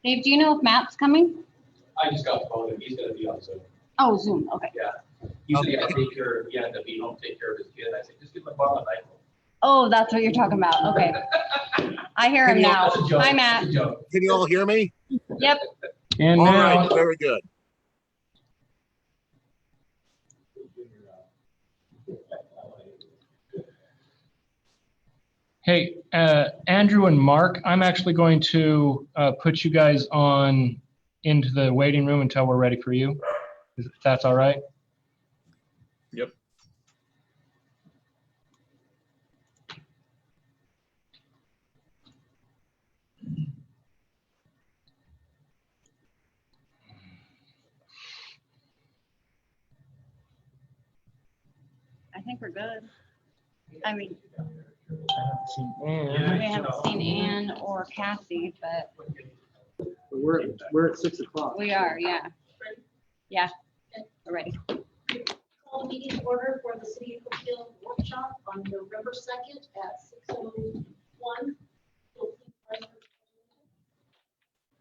Dave, do you know if Matt's coming? I just got the phone and he's gonna be on Zoom. Oh, Zoom, okay. Yeah. Usually I take care, he had to be home, take care of his kid. I said, just give him a ball and I. Oh, that's what you're talking about, okay. I hear him now. Hi, Matt. Can you all hear me? Yep. And All now, right, very good. hey, Andrew and Mark, I'm actually going to put you guys on into the waiting room until we're ready for you, if that's all right. Yep. I think we're good. I mean, I haven't seen we haven't seen Ann or Kathy, but We're at 6 o'clock. we are, yeah. Yeah, we're ready. Call meeting order for the City of Brookfield workshop on November 2nd at 6:01.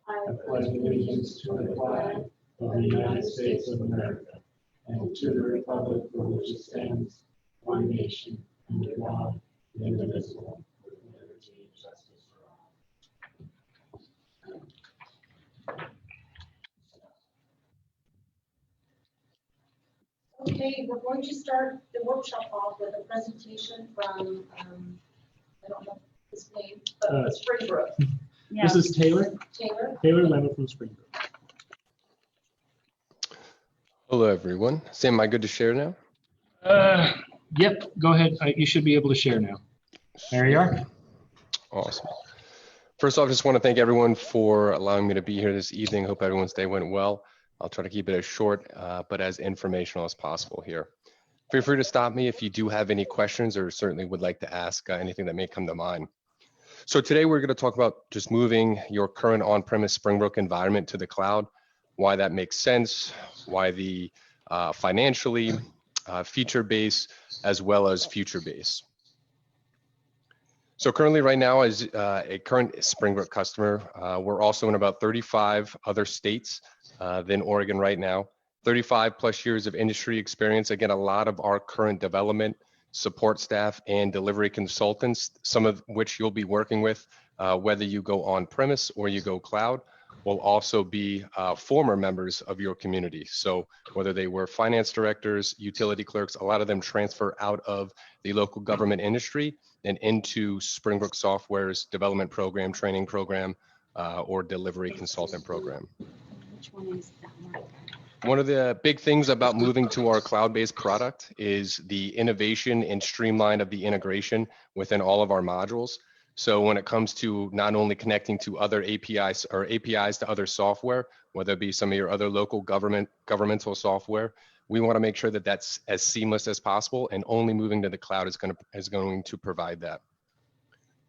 I pledge allegiance to the flag of the United States of America and to the republic for which it stands, one nation, under God, indivisible, with liberty and justice for all. Okay, we're going to start the workshop off with a presentation from, I don't know his name, but Springbrook. Yeah. This is Taylor Lemon from Springbrook. Hello, everyone. Sam, am I good to share now? Yep, go ahead. You should be able to share now. There you are. Awesome. First off, just want to thank everyone for allowing me to be here this evening. Hope everyone's day went well. I'll try to keep it as short, but as informational as possible here. Feel free to stop me if you do have any questions or certainly would like to ask anything that may come to mind. So today we're going to talk about just moving your current on-premise Springbrook environment to the cloud, why that makes sense, why the financially, feature base, as well as future base. So currently right now as a current Springbrook customer, we're also in about 35 other states than Oregon right now. 35 plus years of industry experience. Again, a lot of our current development, support staff, and delivery consultants, some of which you'll be working with, whether you go on premise or you go cloud, will also be former members of your community. So whether they were finance directors, utility clerks, a lot of them transfer out of the local government industry and into Springbrook Software's development program, training program, or delivery consultant program. Which one is that one? One of the big things about moving to our cloud-based product is the innovation and streamline of the integration within all of our modules. So when it comes to not only connecting to other APIs or APIs to other software, whether it be some of your other local governmental software, we want to make sure that that's as seamless as possible, and only moving to the cloud is going to provide that.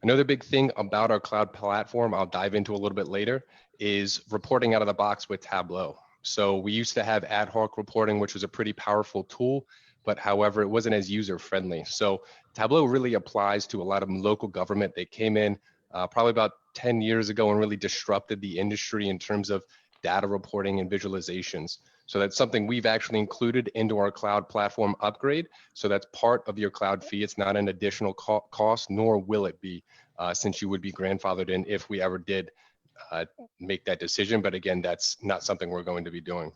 Another big thing about our cloud platform, I'll dive into a little bit later, is reporting out of the box with Tableau. So we used to have ad hoc reporting, which was a pretty powerful tool, but however, it wasn't as user friendly. So Tableau really applies to a lot of local government. They came in probably about 10 years ago and really disrupted the industry in terms of data reporting and visualizations. So that's something we've actually included into our cloud platform upgrade. So that's part of your cloud fee. It's not an additional cost, nor will it be, since you would be grandfathered in if we ever did make that decision. But again, that's not something we're going to be doing.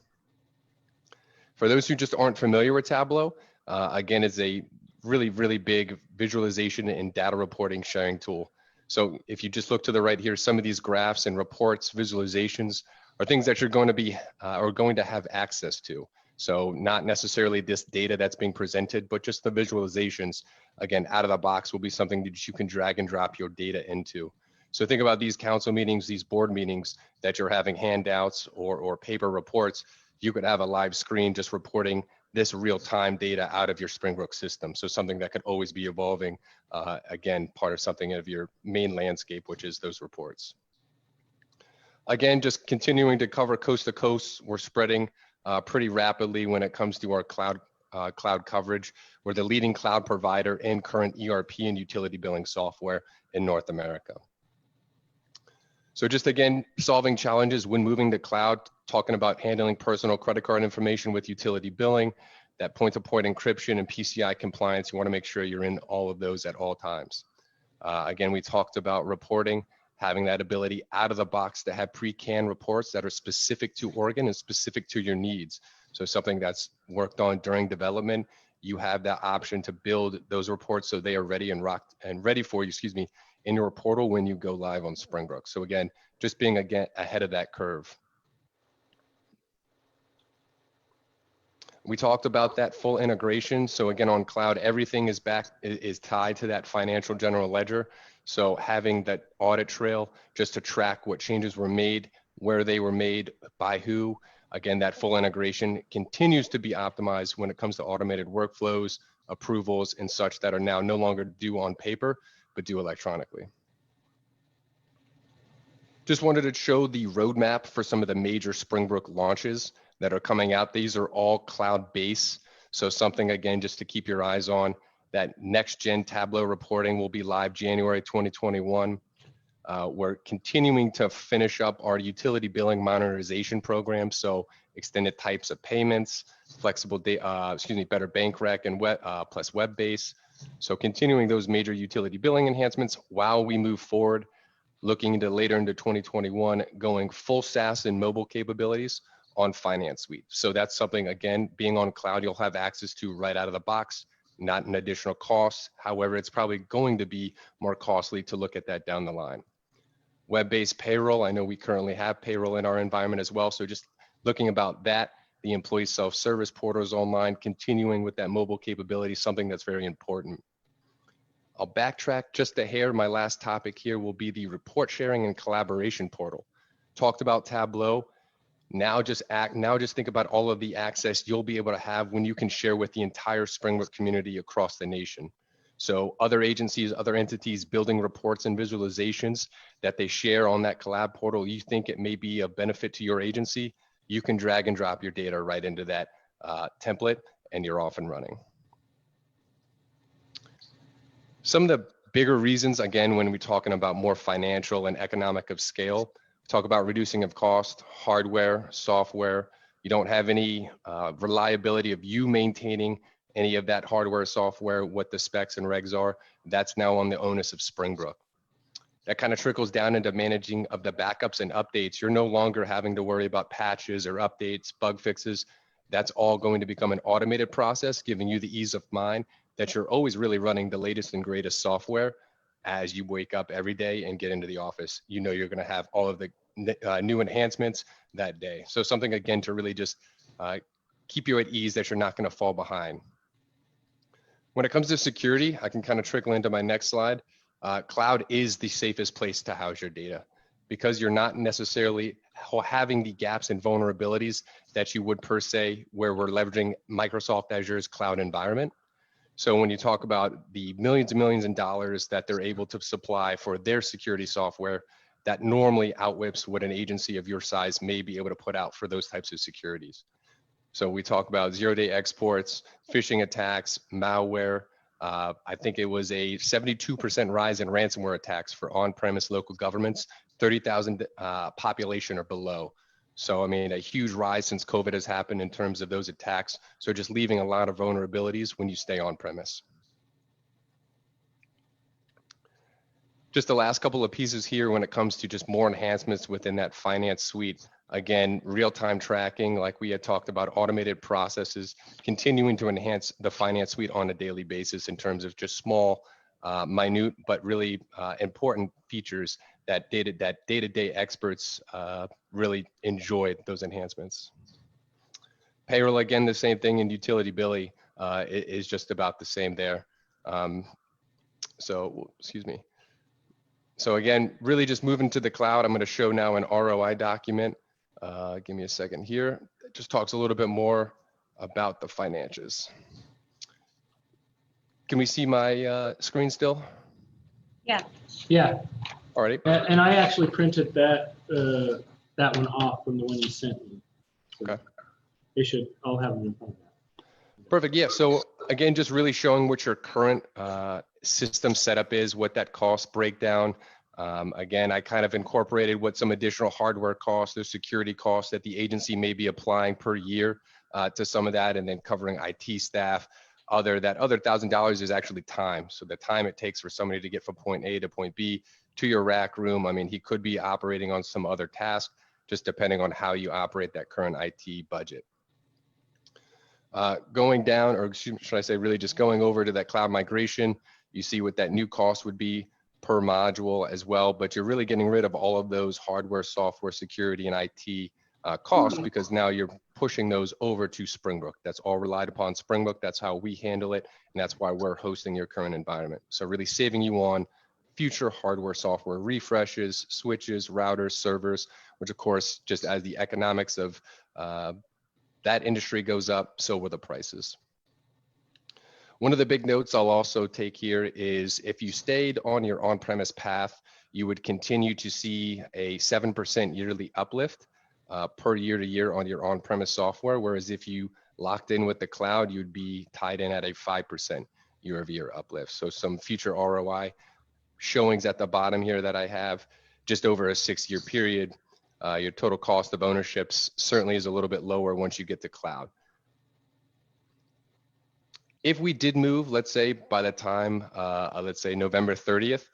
For those who just aren't familiar with Tableau, again, it's a really, really big visualization and data reporting sharing tool. So if you just look to the right here, some of these graphs and reports, visualizations are things that you're going to be or going to have access to. So not necessarily this data that's being presented, but just the visualizations, again, out of the box will be something that you can drag and drop your data into. So think about these council meetings, these board meetings that you're having handouts or paper reports. You could have a live screen just reporting this real-time data out of your Springbrook system. So something that could always be evolving, again, part of something of your main landscape, which is those reports. Again, just continuing to cover coast to coast. We're spreading pretty rapidly when it comes to our cloud cloud coverage. We're the leading cloud provider in current ERP and utility billing software in North America. So just again, solving challenges when moving to cloud, talking about handling personal credit card information with utility billing, that point-to-point encryption and PCI compliance. You want to make sure you're in all of those at all times. Again, we talked about reporting, having that ability out of the box to have pre-canned reports that are specific to Oregon and specific to your needs. So something that's worked on during development, you have that option to build those reports so they are ready and ready for you, in your portal when you go live on Springbrook. So again, just being ahead of that curve. We talked about that full integration. So again, on cloud, everything is tied to that financial general ledger. So having that audit trail just to track what changes were made, where they were made, by who. Again, that full integration continues to be optimized when it comes to automated workflows, approvals, and such that are now no longer due on paper, but due electronically. Just wanted to show the roadmap for some of the major Springbrook launches that are coming out. These are all cloud-based. So something, again, just to keep your eyes on, that next-gen Tableau reporting will be live January 2021. We're continuing to finish up our utility billing monetization program. So extended types of payments, flexible, better bank rec and web, plus web-based. So continuing those major utility billing enhancements while we move forward, looking into later into 2021, going full SaaS and mobile capabilities on Finance Suite. So that's something, again, being on cloud, you'll have access to right out of the box, not an additional cost. However, it's probably going to be more costly to look at that down the line. Web-based payroll, I know we currently have payroll in our environment as well. So just looking about that, the employee self-service portals online, continuing with that mobile capability, something that's very important. I'll backtrack just a hair. My last topic here will be the report sharing and collaboration portal. Talked about Tableau. Now just think about all of the access you'll be able to have when you can share with the entire Springbrook community across the nation. So other agencies, other entities building reports and visualizations that they share on that collab portal, you think it may be a benefit to your agency, you can drag and drop your data right into that template and you're off and running. Some of the bigger reasons, again, when we're talking about more financial and economic of scale, talk about reducing of cost, hardware, software. You don't have any reliability of you maintaining any of that hardware, software, what the specs and regs are. That's now on the onus of Springbrook. That kind of trickles down into managing of the backups and updates. You're no longer having to worry about patches or updates, bug fixes. That's all going to become an automated process, giving you the ease of mind that you're always really running the latest and greatest software as you wake up every day and get into the office. You know you're going to have all of the new enhancements that day. So something, again, to really just keep you at ease that you're not going to fall behind. When it comes to security, I can kind of trickle into my next slide. Cloud is the safest place to house your data because you're not necessarily having the gaps and vulnerabilities that you would per se where we're leveraging Microsoft Azure's cloud environment. So when you talk about the millions and millions of dollars that they're able to supply for their security software, that normally outwhips what an agency of your size may be able to put out for those types of securities. So we talk about zero-day exports, phishing attacks, malware. I think it was a 72% rise in ransomware attacks for on-premise local governments, 30,000 population or below. So, I mean, a huge rise since COVID has happened in terms of those attacks. So just leaving a lot of vulnerabilities when you stay on premise. Just the last couple of pieces here when it comes to just more enhancements within that finance suite. Again, real-time tracking, like we had talked about, automated processes, continuing to enhance the finance suite on a daily basis in terms of just small, minute, but really important features that day-to-day experts really enjoy those enhancements. Payroll, again, the same thing in utility billing is just about the same there. Excuse me. So again, really just moving to the cloud, I'm going to show now an ROI document. Give me a second here. It just talks a little bit more about the financials. Can we see my screen still? Yeah. Yeah, Alrighty. and I actually printed that that one off from the one you sent me. So Okay. they should all have them in front of that. Perfect. Yeah. So again, just really showing what your current system setup is, what that cost breakdown. Again, I kind of incorporated what some additional hardware costs, the security costs that the agency may be applying per year to some of that, and then covering IT staff. That other $1,000 is actually time. So the time it takes for somebody to get from point A to point B to your rack room. I mean, he could be operating on some other task, just depending on how you operate that current IT budget. Going down, or should I say really just going over to that cloud migration, you see what that new cost would be per module as well, but you're really getting rid of all of those hardware, software, security, and IT costs, because now you're pushing those over to Springbrook. That's all relied upon Springbrook. That's how we handle it, and that's why we're hosting your current environment. So really saving you on future hardware, software refreshes, switches, routers, servers, which of course, just as the economics of that industry goes up, so will the prices. One of the big notes I'll also take here is if you stayed on your on-premise path, you would continue to see a 7% yearly uplift per year to year on your on-premise software. Whereas if you locked in with the cloud, you'd be tied in at a 5% year-over-year uplift. So some future ROI showings at the bottom here that I have, just over a 6-year period. Your total cost of ownerships certainly is a little bit lower once you get to cloud. If we did move, let's say by the time, let's say November 30th,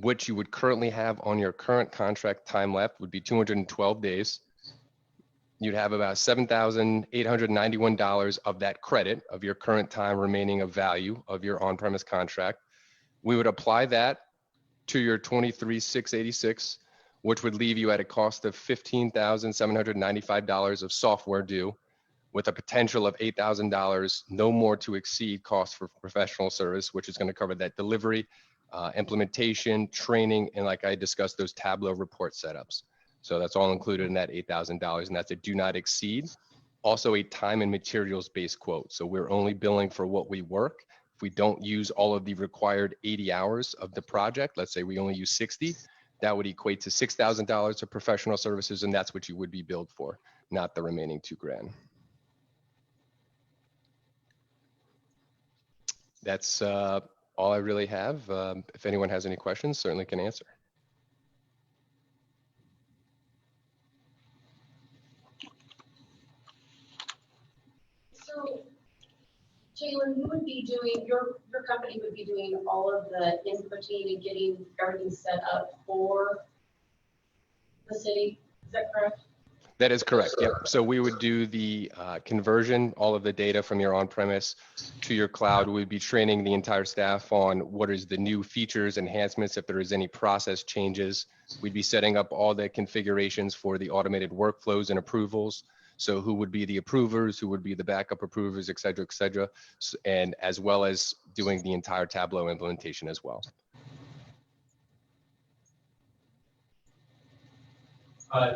what you would currently have on your current contract time left would be 212 days. You'd have about $7,891 of that credit of your current time remaining of value of your on-premise contract. We would apply that to your $23,686, which would leave you at a cost of $15,795 of software due, with a potential of $8,000, no more to exceed cost for professional service, which is going to cover that delivery, implementation, training, and like I discussed, those Tableau report setups. So that's all included in that $8,000, and that's a do not exceed. Also a time and materials based quote. So we're only billing for what we work. If we don't use all of the required 80 hours of the project, let's say we only use 60, that would equate to $6,000 of professional services, and that's what you would be billed for, not the remaining $2,000. That's all I really have. If anyone has any questions, certainly can answer. So, Taylor, you would be doing, your company would be doing all of the inputting and getting everything set up for the city, is that correct? That is correct. Yep. So we would do the conversion, all of the data from your on-premise to your cloud. We'd be training the entire staff on what is the new features, enhancements, if there is any process changes. We'd be setting up all the configurations for the automated workflows and approvals. So who would be the approvers, who would be the backup approvers, et cetera, and as well as doing the entire Tableau implementation as well.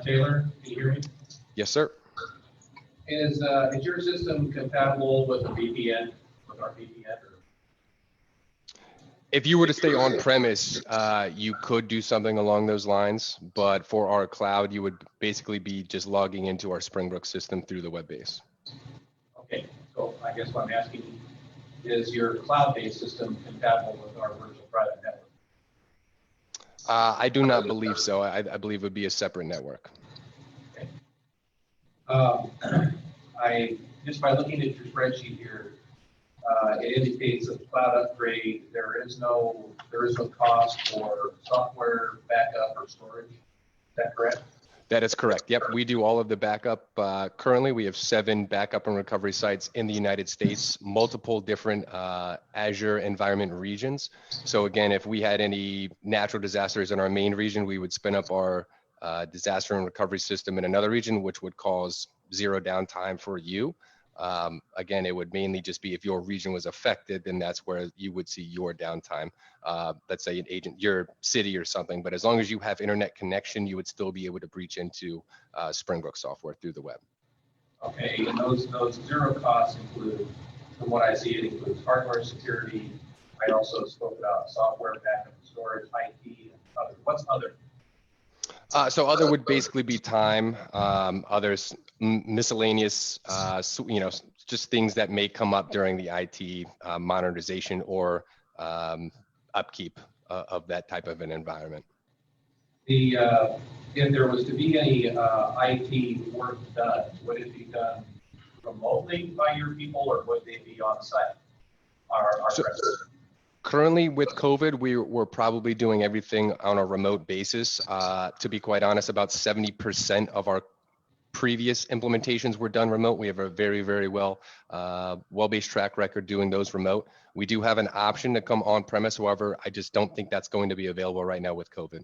Taylor, can you hear me? Yes, sir. Is your system compatible with a VPN, with our VPN? Or? If you were to stay on premise, you could do something along those lines, but for our cloud, you would basically be just logging into our Springbrook system through the web base. Okay, so I guess what I'm asking is your cloud-based system compatible with our virtual private network? I do not believe so. I believe it would be a separate network. Okay. I just by looking at your spreadsheet here, it indicates that the cloud upgrade, there is no cost for software backup or storage. Is that correct? That is correct. Yep, we do all of the backup. Currently, we have 7 backup and recovery sites in the United States, multiple different Azure environment regions. So again, if we had any natural disasters in our main region, we would spin up our disaster and recovery system in another region, which would cause 0 downtime for you. Again, it would mainly just be if your region was affected, then that's where you would see your downtime. Let's say your city or something, but as long as you have internet connection, you would still be able to breach into Springbrook software through the web. Okay, and those 0 costs include, from what I see, it includes hardware security. I also spoke about software backup and storage, IT, and other. What's other? So other would basically be time, others miscellaneous, just things that may come up during the IT modernization or upkeep of that type of an environment. If there was to be any IT work done, would it be done remotely by your people, or would they be on site? Currently with COVID, we're probably doing everything on a remote basis. To be quite honest, about 70% of our previous implementations were done remote. We have a very, very well-based track record doing those remote. We do have an option to come on premise. However, I just don't think that's going to be available right now with COVID.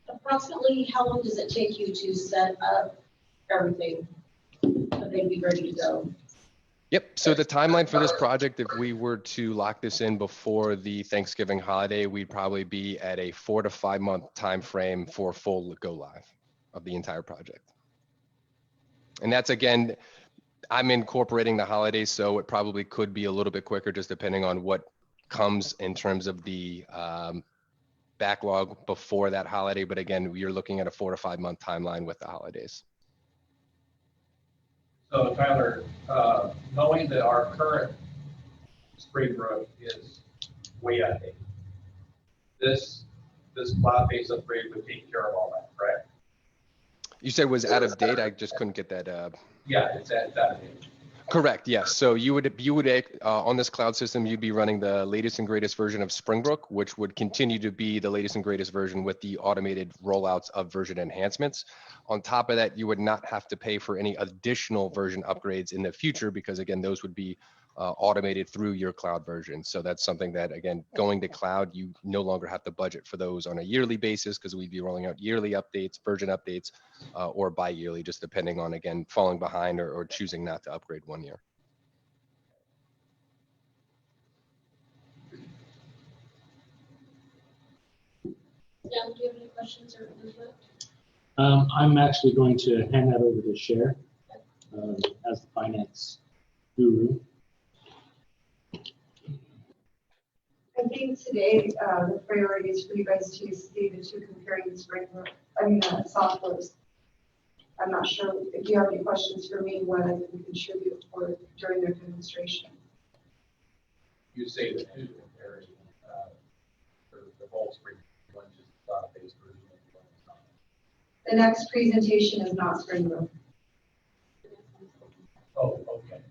Approximately how long does it take you to set up everything that they'd be ready to go? Yep. So the timeline for this project, if we were to lock this in before the Thanksgiving holiday, we'd probably be at a 4 to 5 month time frame for full go live of the entire project. And that's, again, I'm incorporating the holidays, so it probably could be a little bit quicker, just depending on what comes in terms of the backlog before that holiday. But again, you're looking at a 4 to 5 month timeline with the holidays. So Tyler, knowing that our current Springbrook is way outdated, this cloud-based upgrade would take care of all that, correct? You said was out of date. I just couldn't get that. Yeah, it's out of date. Correct. Yes. So you would on this cloud system, you'd be running the latest and greatest version of Springbrook, which would continue to be the latest and greatest version with the automated rollouts of version enhancements. On top of that, you would not have to pay for any additional version upgrades in the future, because again, those would be automated through your cloud version. So that's something that, again, going to cloud, you no longer have to budget for those on a yearly basis, because we'd be rolling out yearly updates, version updates, or bi-yearly, just depending on, again, falling behind or choosing not to upgrade one year. Dan, do you have any questions or input? I'm actually going to hand that over to Cher as the finance guru. I think today the priority is for you guys to see the two comparing softwares. I'm not sure if you have any questions for me, what I can contribute for during their demonstration. You say the two comparing the whole Springbrook, one just cloud-based version of the one that's not. The next presentation is not Springbrook. Oh, okay.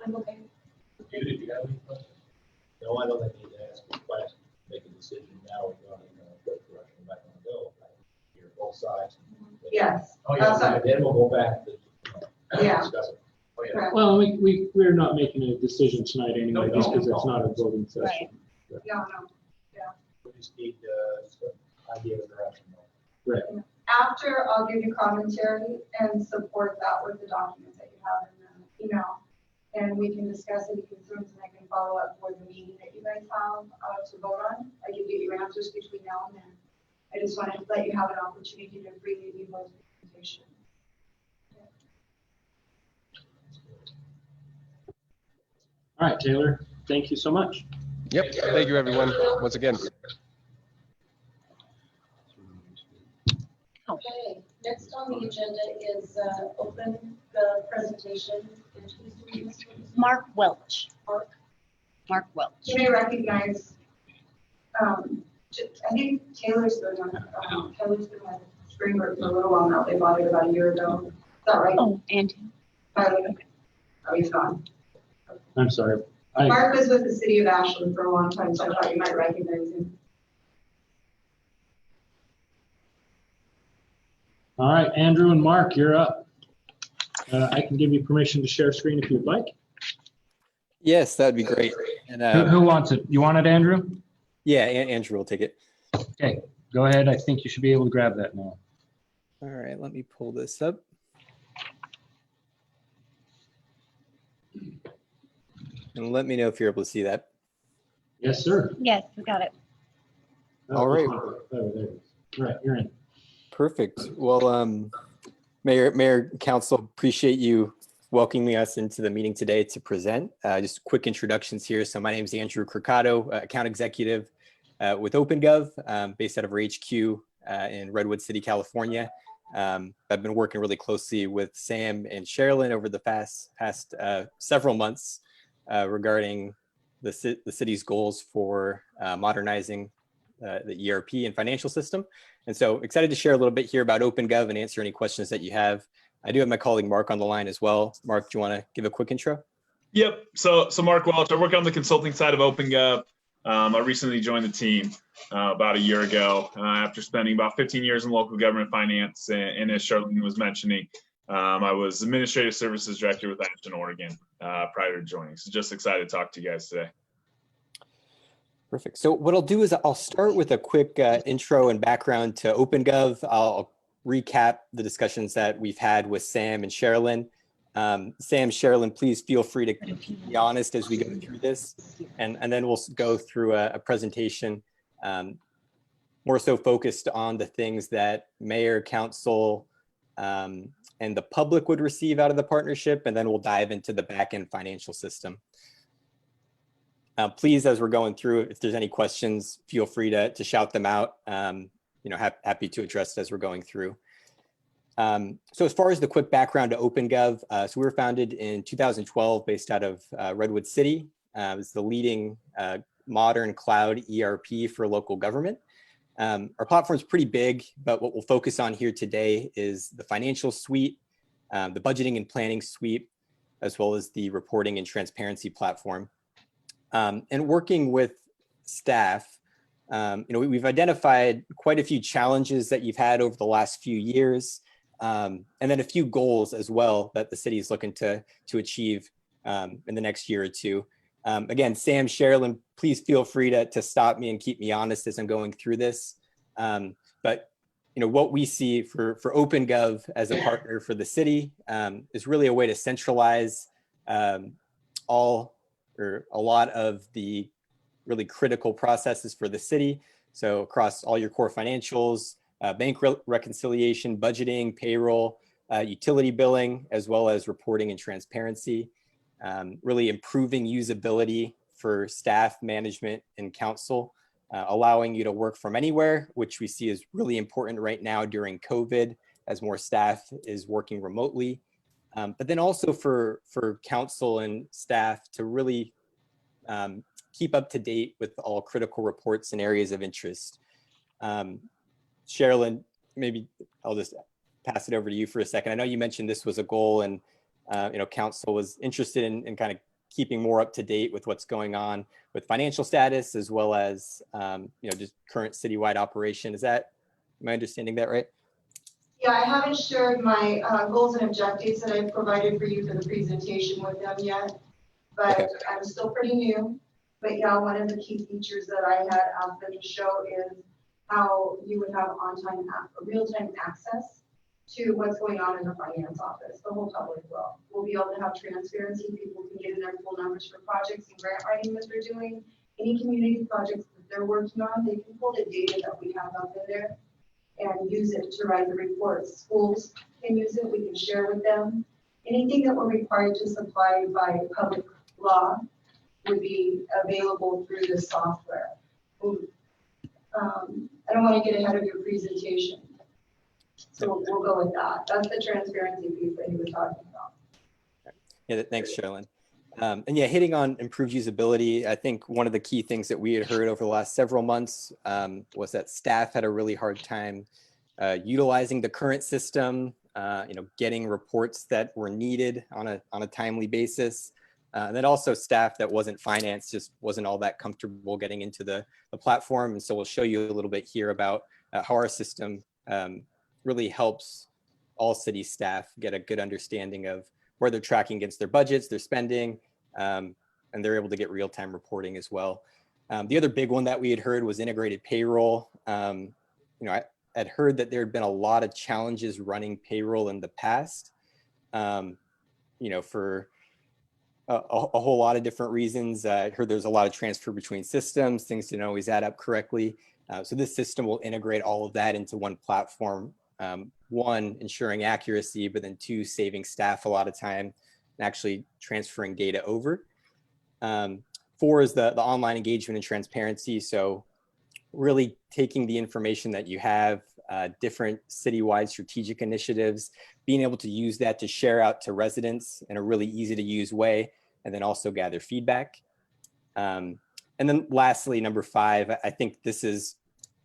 I'm okay. Did you have any questions? No, I don't think you need to ask a question, make a decision now regarding what direction we're back on the go. Hear both sides. Yes. Oh, yeah. And then we'll go back to Yeah. discuss it. Oh, yeah. Correct. Well, we're not making a decision tonight anyway, No, just no, because no. it's not a voting session. No. We just need some idea of direction. Right. After, I'll give you commentary and support that with the documents that you have in the email. And we can discuss any concerns, and I can follow up for the meeting that you guys have to vote on. I can get your answers between now and then. I just wanted to let you have an opportunity to freely view those presentations. All right, Taylor, thank you so much. Yep. Thank you, everyone, once again. Okay, next on the agenda is open the presentation. And who's doing this one? Mark Welch. Mark. Mark Welch. You may recognize, I think Taylor's been on Springbrook for a little while now. They bought it about a year ago. Is that right? Oh, and Tyler? Oh, he's gone. I'm sorry. Mark was with the city of Ashland for a long time, so I thought you might recognize him. All right, Andrew and Mark, you're up. I can give you permission to share screen if you'd like. Yes, that'd be great. And Who wants it? You want it, Andrew? yeah, Andrew will take it. Okay, go ahead. I think you should be able to grab that now. All right, let me pull this up. And let me know if you're able to see that. Yes, sir. yes, we got it. All right. Oh, there it is. All right, you're in. Perfect. Well, Mayor, Council, appreciate you welcoming us into the meeting today to present. Just quick introductions here. So my name is Andrew Crocado, account executive with OpenGov, based out of our HQ in Redwood City, California. I've been working really closely with Sam and Sherilyn over the past several months regarding the city's goals for modernizing the ERP and financial system. And so excited to share a little bit here about OpenGov and answer any questions that you have. I do have my colleague Mark on the line as well. Mark, do you want to give a quick intro? Yep. So Mark Welch, I work on the consulting side of OpenGov. I recently joined the team about a year ago after spending about 15 years in local government finance. And as Charlene was mentioning, I was Administrative Services Director with Ashton, Oregon prior to joining. So just excited to talk to you guys today. Perfect. So what I'll do is I'll start with a quick intro and background to OpenGov. I'll recap the discussions that we've had with Sam and Sherilyn. Sam, Sherilyn, please feel free to be honest as we go through this. And then we'll go through a presentation more so focused on the things that mayor, council, and the public would receive out of the partnership. And then we'll dive into the back-end financial system. Please, as we're going through, if there's any questions, feel free to shout them out. Happy to address it as we're going through. So as far as the quick background to OpenGov, so we were founded in 2012 based out of Redwood City. It's the leading modern cloud ERP for local government. Our platform's pretty big, but what we'll focus on here today is the financial suite, the budgeting and planning suite, as well as the reporting and transparency platform. And working with staff, we've identified quite a few challenges that you've had over the last few years, and then a few goals as well that the city is looking to achieve in the next year or two. Again, Sam, Sherilyn, please feel free to stop me and keep me honest as I'm going through this. But what we see for OpenGov as a partner for the city is really a way to centralize a lot of the really critical processes for the city. So across all your core financials, bank reconciliation, budgeting, payroll, utility billing, as well as reporting and transparency, really improving usability for staff, management, and council, allowing you to work from anywhere, which we see is really important right now during COVID as more staff is working remotely. But then also for council and staff to really keep up to date with all critical reports and areas of interest. Sherilyn, maybe I'll just pass it over to you for a second. I know you mentioned this was a goal and council was interested in kind of keeping more up to date with what's going on with financial status as well as just current citywide operation. Am I understanding that right? Yeah, I haven't shared my goals and objectives that I've provided for you for the presentation with them yet, but okay. I'm still pretty new. But yeah, one of the key features that I had asked them to show is how you would have on-time, real-time access to what's going on in the finance office. The whole public will. We'll be able to have transparency. People can get in their full numbers for projects and grant writing that they're doing. Any community projects that they're working on, they can pull the data that we have up in there and use it to write the reports. Schools can use it, we can share with them. Anything that we're required to supply by public law would be available through this software. I don't want to get ahead of your presentation, so we'll go with that. That's the transparency piece that he was talking about. Yeah, thanks, Sherilyn. And yeah, hitting on improved usability, I think one of the key things that we had heard over the last several months was that staff had a really hard time utilizing the current system, getting reports that were needed on a timely basis. And then also staff that wasn't finance just wasn't all that comfortable getting into the platform. And so we'll show you a little bit here about how our system really helps all city staff get a good understanding of where they're tracking against their budgets, their spending, and they're able to get real-time reporting as well. The other big one that we had heard was integrated payroll. I had heard that there had been a lot of challenges running payroll in the past, for a whole lot of different reasons. I heard there's a lot of transfer between systems, things didn't always add up correctly. So this system will integrate all of that into one platform. One, ensuring accuracy, but then two, saving staff a lot of time and actually transferring data over. 4 is the online engagement and transparency. So really taking the information that you have, different citywide strategic initiatives, being able to use that to share out to residents in a really easy to use way, and then also gather feedback. And then lastly, number 5, I think this is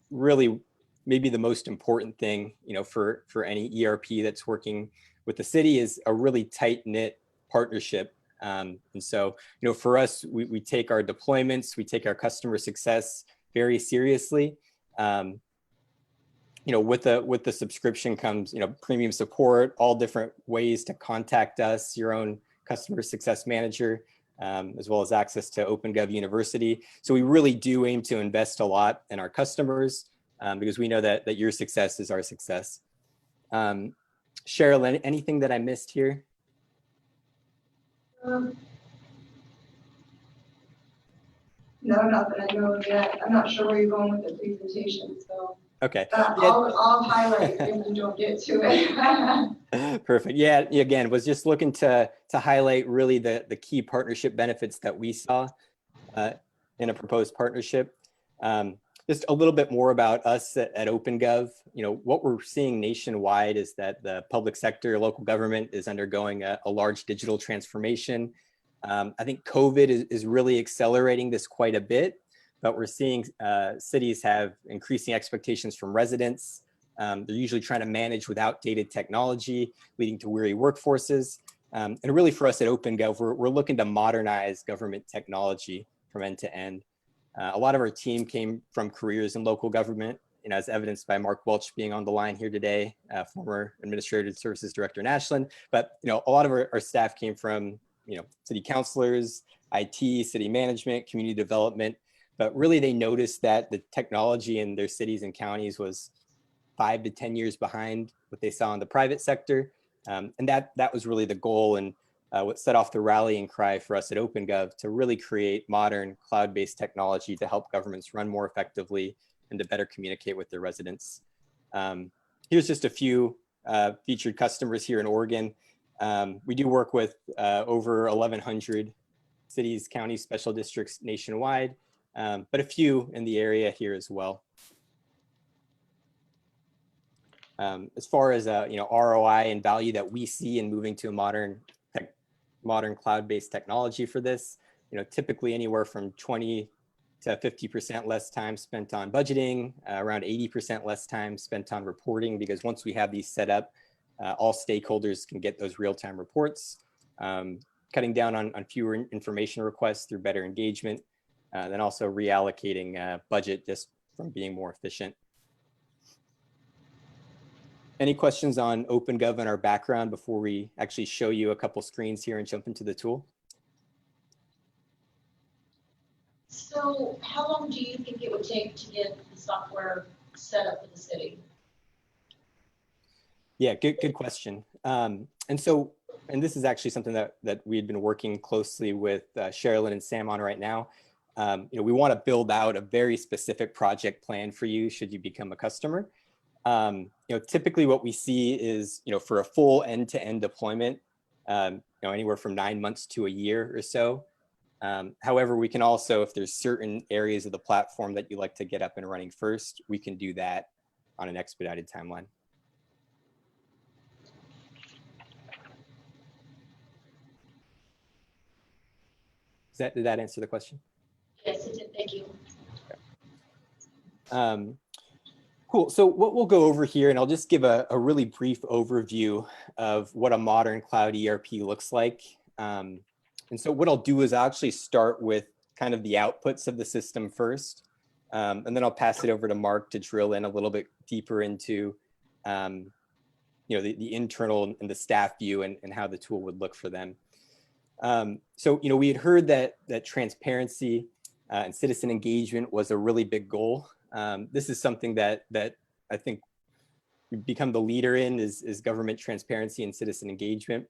really maybe the most important thing, for any ERP that's working with the city, is a really tight knit partnership. And so, for us, we take our deployments, we take our customer success very seriously. With the subscription comes, premium support, all different ways to contact us, your own customer success manager, as well as access to OpenGov University. So we really do aim to invest a lot in our customers, because we know that your success is our success. Cheryl, anything that I missed here? No, not that I know of yet. I'm not sure where you're going with the presentation, so. Okay. I'll highlight if we don't get to it. Perfect. Yeah, again, was just looking to highlight really the key partnership benefits that we saw in a proposed partnership. Just a little bit more about us at OpenGov. What we're seeing nationwide is that the public sector, local government is undergoing a large digital transformation. I think COVID is really accelerating this quite a bit, but we're seeing cities have increasing expectations from residents. They're usually trying to manage with outdated technology, leading to weary workforces. And really for us at OpenGov, we're looking to modernize government technology from end to end. A lot of our team came from careers in local government, as evidenced by Mark Welch being on the line here today, former Administrative Services Director in Ashland. But a lot of our staff came from city councilors, IT, city management, community development. But really they noticed that the technology in their cities and counties was 5 to 10 years behind what they saw in the private sector. And that was really the goal, and what set off the rallying cry for us at OpenGov to really create modern cloud-based technology to help governments run more effectively and to better communicate with their residents. Here's just a few featured customers here in Oregon. We do work with over 1,100 cities, counties, special districts nationwide, but a few in the area here as well. As far as ROI and value that we see in moving to a modern cloud-based technology for this, typically anywhere from 20 to 50% less time spent on budgeting, around 80% less time spent on reporting, because once we have these set up, all stakeholders can get those real-time reports, cutting down on fewer information requests through better engagement, then also reallocating budget just from being more efficient. Any questions on OpenGov and our background before we actually show you a couple screens here and jump into the tool? So how long do you think it would take to get the software set up for the city? Yeah, good question. And this is actually something that we had been working closely with Sherilyn and Sam on right now. We want to build out a very specific project plan for you should you become a customer. Typically what we see is, for a full end-to-end deployment, anywhere from 9 months to a year or so. However, we can also, if there's certain areas of the platform that you like to get up and running first, we can do that on an expedited timeline. Did that answer the question? Yes, it did. Thank you. Okay. Cool. So what we'll go over here, and I'll just give a really brief overview of what a modern cloud ERP looks like. And so what I'll do is I'll actually start with kind of the outputs of the system first, and then I'll pass it over to Mark to drill in a little bit deeper into the internal and the staff view and how the tool would look for them. So we had heard that transparency and citizen engagement was a really big goal. This is something that I think we've become the leader in is government transparency and citizen engagement.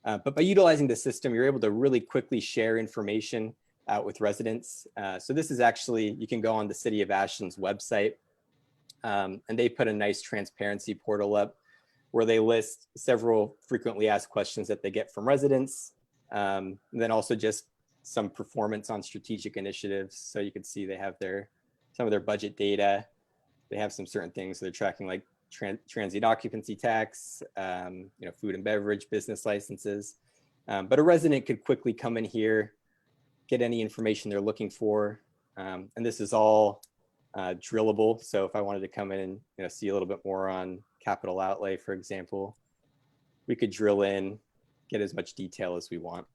But by utilizing the system, you're able to really quickly share information out with residents. So this is actually, you can go on the City of Ashland's website, and they put a nice transparency portal up where they list several frequently asked questions that they get from residents. Then also just some performance on strategic initiatives. So you can see they have some of their budget data. They have some certain things they're tracking, like transient occupancy tax, food and beverage business licenses. But a resident could quickly come in here, get any information they're looking for. And this is all drillable. So if I wanted to come in and see a little bit more on capital outlay, for example, we could drill in, get as much detail as we want.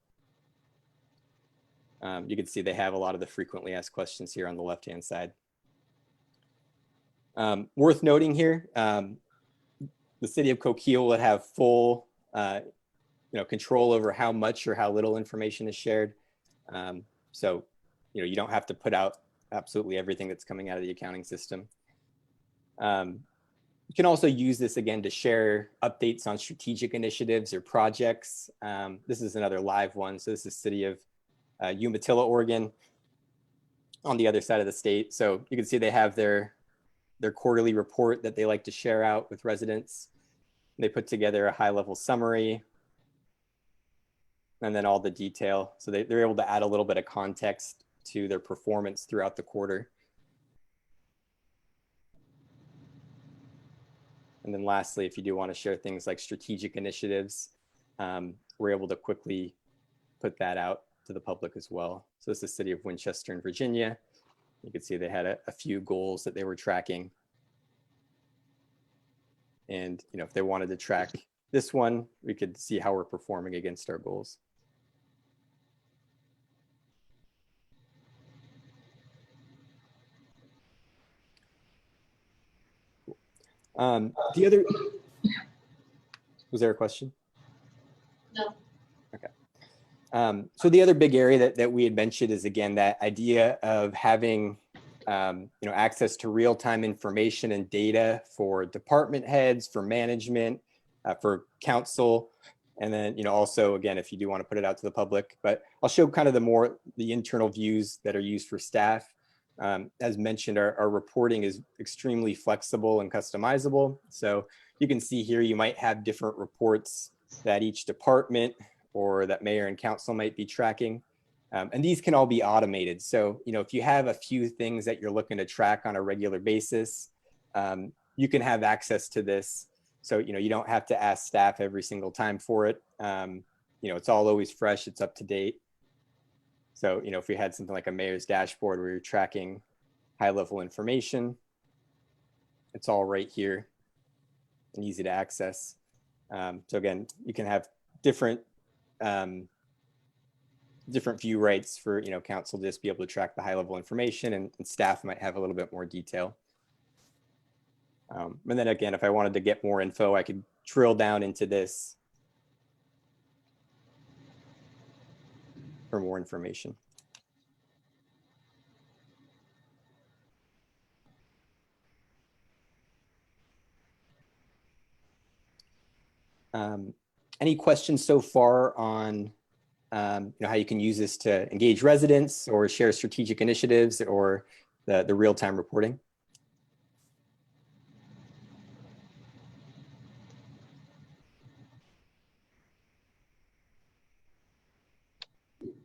You can see they have a lot of the frequently asked questions here on the left-hand side. Worth noting here, the city of Coquille would have full control over how much or how little information is shared. So you don't have to put out absolutely everything that's coming out of the accounting system. You can also use this again to share updates on strategic initiatives or projects. This is another live one. So this is city of Umatilla, Oregon, on the other side of the state. So you can see they have their quarterly report that they like to share out with residents. They put together a high-level summary and then all the detail. So they're able to add a little bit of context to their performance throughout the quarter. And then lastly, if you do want to share things like strategic initiatives, we're able to quickly put that out to the public as well. So this is the city of Winchester in Virginia. You can see they had a few goals that they were tracking. And if they wanted to track this one, we could see how we're performing against our goals. The other, was there a question? No. Okay. So the other big area that we had mentioned is, again, that idea of having access to real-time information and data for department heads, for management, for council, and then also, again, if you do want to put it out to the public. But I'll show kind of the internal views that are used for staff. As mentioned, our reporting is extremely flexible and customizable. So you can see here, you might have different reports that each department or that mayor and council might be tracking. And these can all be automated. So, if you have a few things that you're looking to track on a regular basis, you can have access to this. So, you don't have to ask staff every single time for it. It's all always fresh, it's up to date. So, if we had something like a mayor's dashboard where you're tracking high-level information, it's all right here and easy to access. So again, you can have different view rights for, council to just be able to track the high-level information, and staff might have a little bit more detail. And then again, if I wanted to get more info, I could drill down into this for more information. Any questions so far on how you can use this to engage residents or share strategic initiatives or the real-time reporting?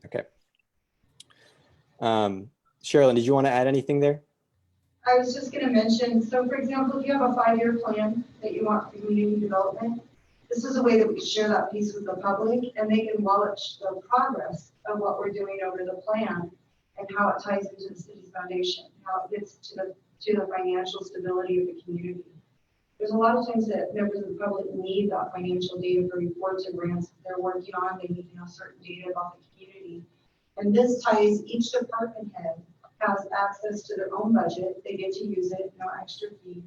Okay. Sherilyn, did you want to add anything there? I was just going to mention, so for example, if you have a 5-year plan that you want for community development, this is a way that we share that piece with the public, and they can watch the progress of what we're doing over the plan and how it ties into the city's foundation, how it gets to the financial stability of the community. There's a lot of times that members of the public need that financial data for reports or grants that they're working on. They need to know certain data about the community. And this ties each department head has access to their own budget. They get to use it, no extra fees.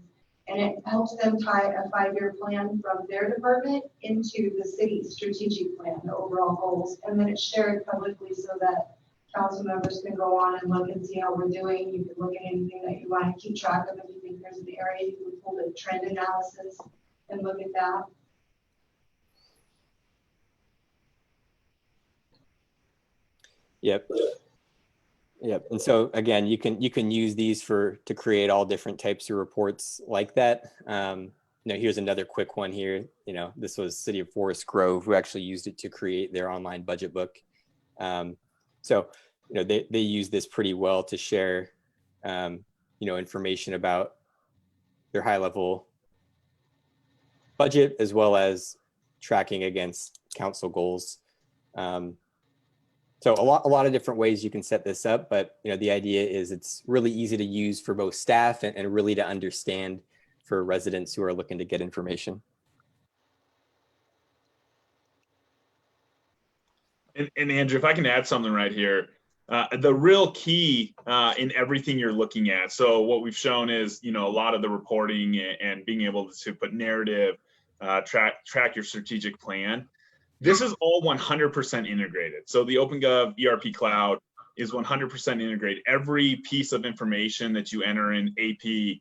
And it helps them tie a 5-year plan from their department into the city's strategic plan, the overall goals. And then it's shared publicly so that council members can go on and look and see how we're doing. You can look at anything that you want to keep track of. If you think there's an area, you can pull the trend analysis and look at that. Yep. Yep. And so again, you can use these to create all different types of reports like that. Here's another quick one here. This was City of Forest Grove who actually used it to create their online budget book. So, they use this pretty well to share, information about their high level budget as well as tracking against council goals. So a lot of different ways you can set this up, but the idea is it's really easy to use for both staff and really to understand for residents who are looking to get information. And Andrew, if I can add something right here, the real key in everything you're looking at. So what we've shown is, a lot of the reporting and being able to put narrative, track your strategic plan. This is all 100% integrated. So the OpenGov ERP Cloud is 100% integrated. Every piece of information that you enter in AP,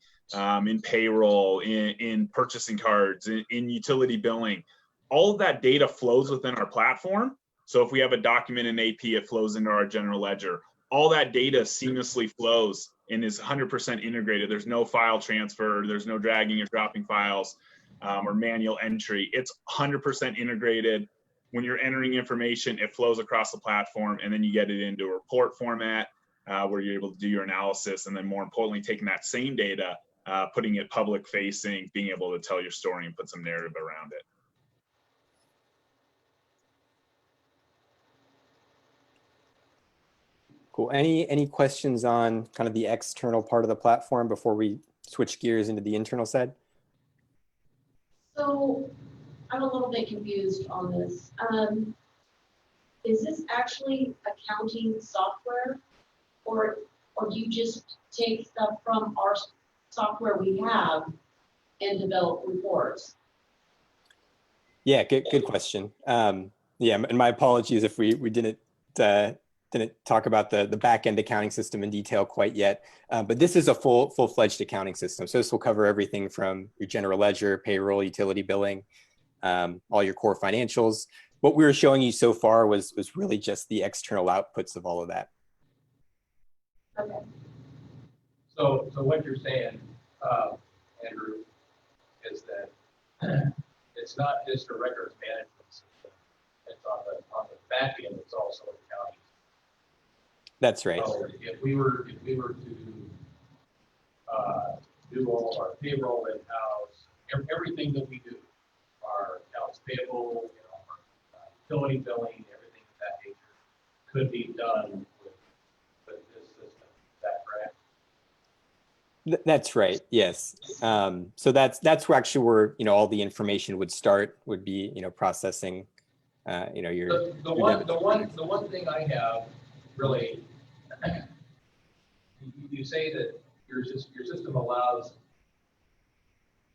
in payroll, in purchasing cards, in utility billing, all of that data flows within our platform. So if we have a document in AP, it flows into our general ledger. All that data seamlessly flows and is 100% integrated. There's no file transfer. There's no dragging or dropping files or manual entry. It's 100% integrated. When you're entering information, it flows across the platform, and then you get it into a report format where you're able to do your analysis, and then more importantly, taking that same data, putting it public facing, being able to tell your story and put some narrative around it. Cool. Any questions on kind of the external part of the platform before we switch gears into the internal side? So I'm a little bit confused on this. Is this actually accounting software, or do you just take stuff from our software we have and develop reports? Yeah, good question. Yeah, and my apologies if we didn't talk about the back-end accounting system in detail quite yet, but this is a full-fledged accounting system. So this will cover everything from your general ledger, payroll, utility billing, all your core financials. What we were showing you so far was really just the external outputs of all of that. Okay. So what you're saying, Andrew, is that it's not just a records management system. It's on the back end. It's also accounting. That's right. So if we were to do all of our payroll in-house, everything that we do, our accounts payable, our utility billing, everything of that nature, could be done with this system. Is that correct? That's right. Yes. So that's where actually where all the information would start. Would be processing. Your the one thing I have really. You say that your system allows.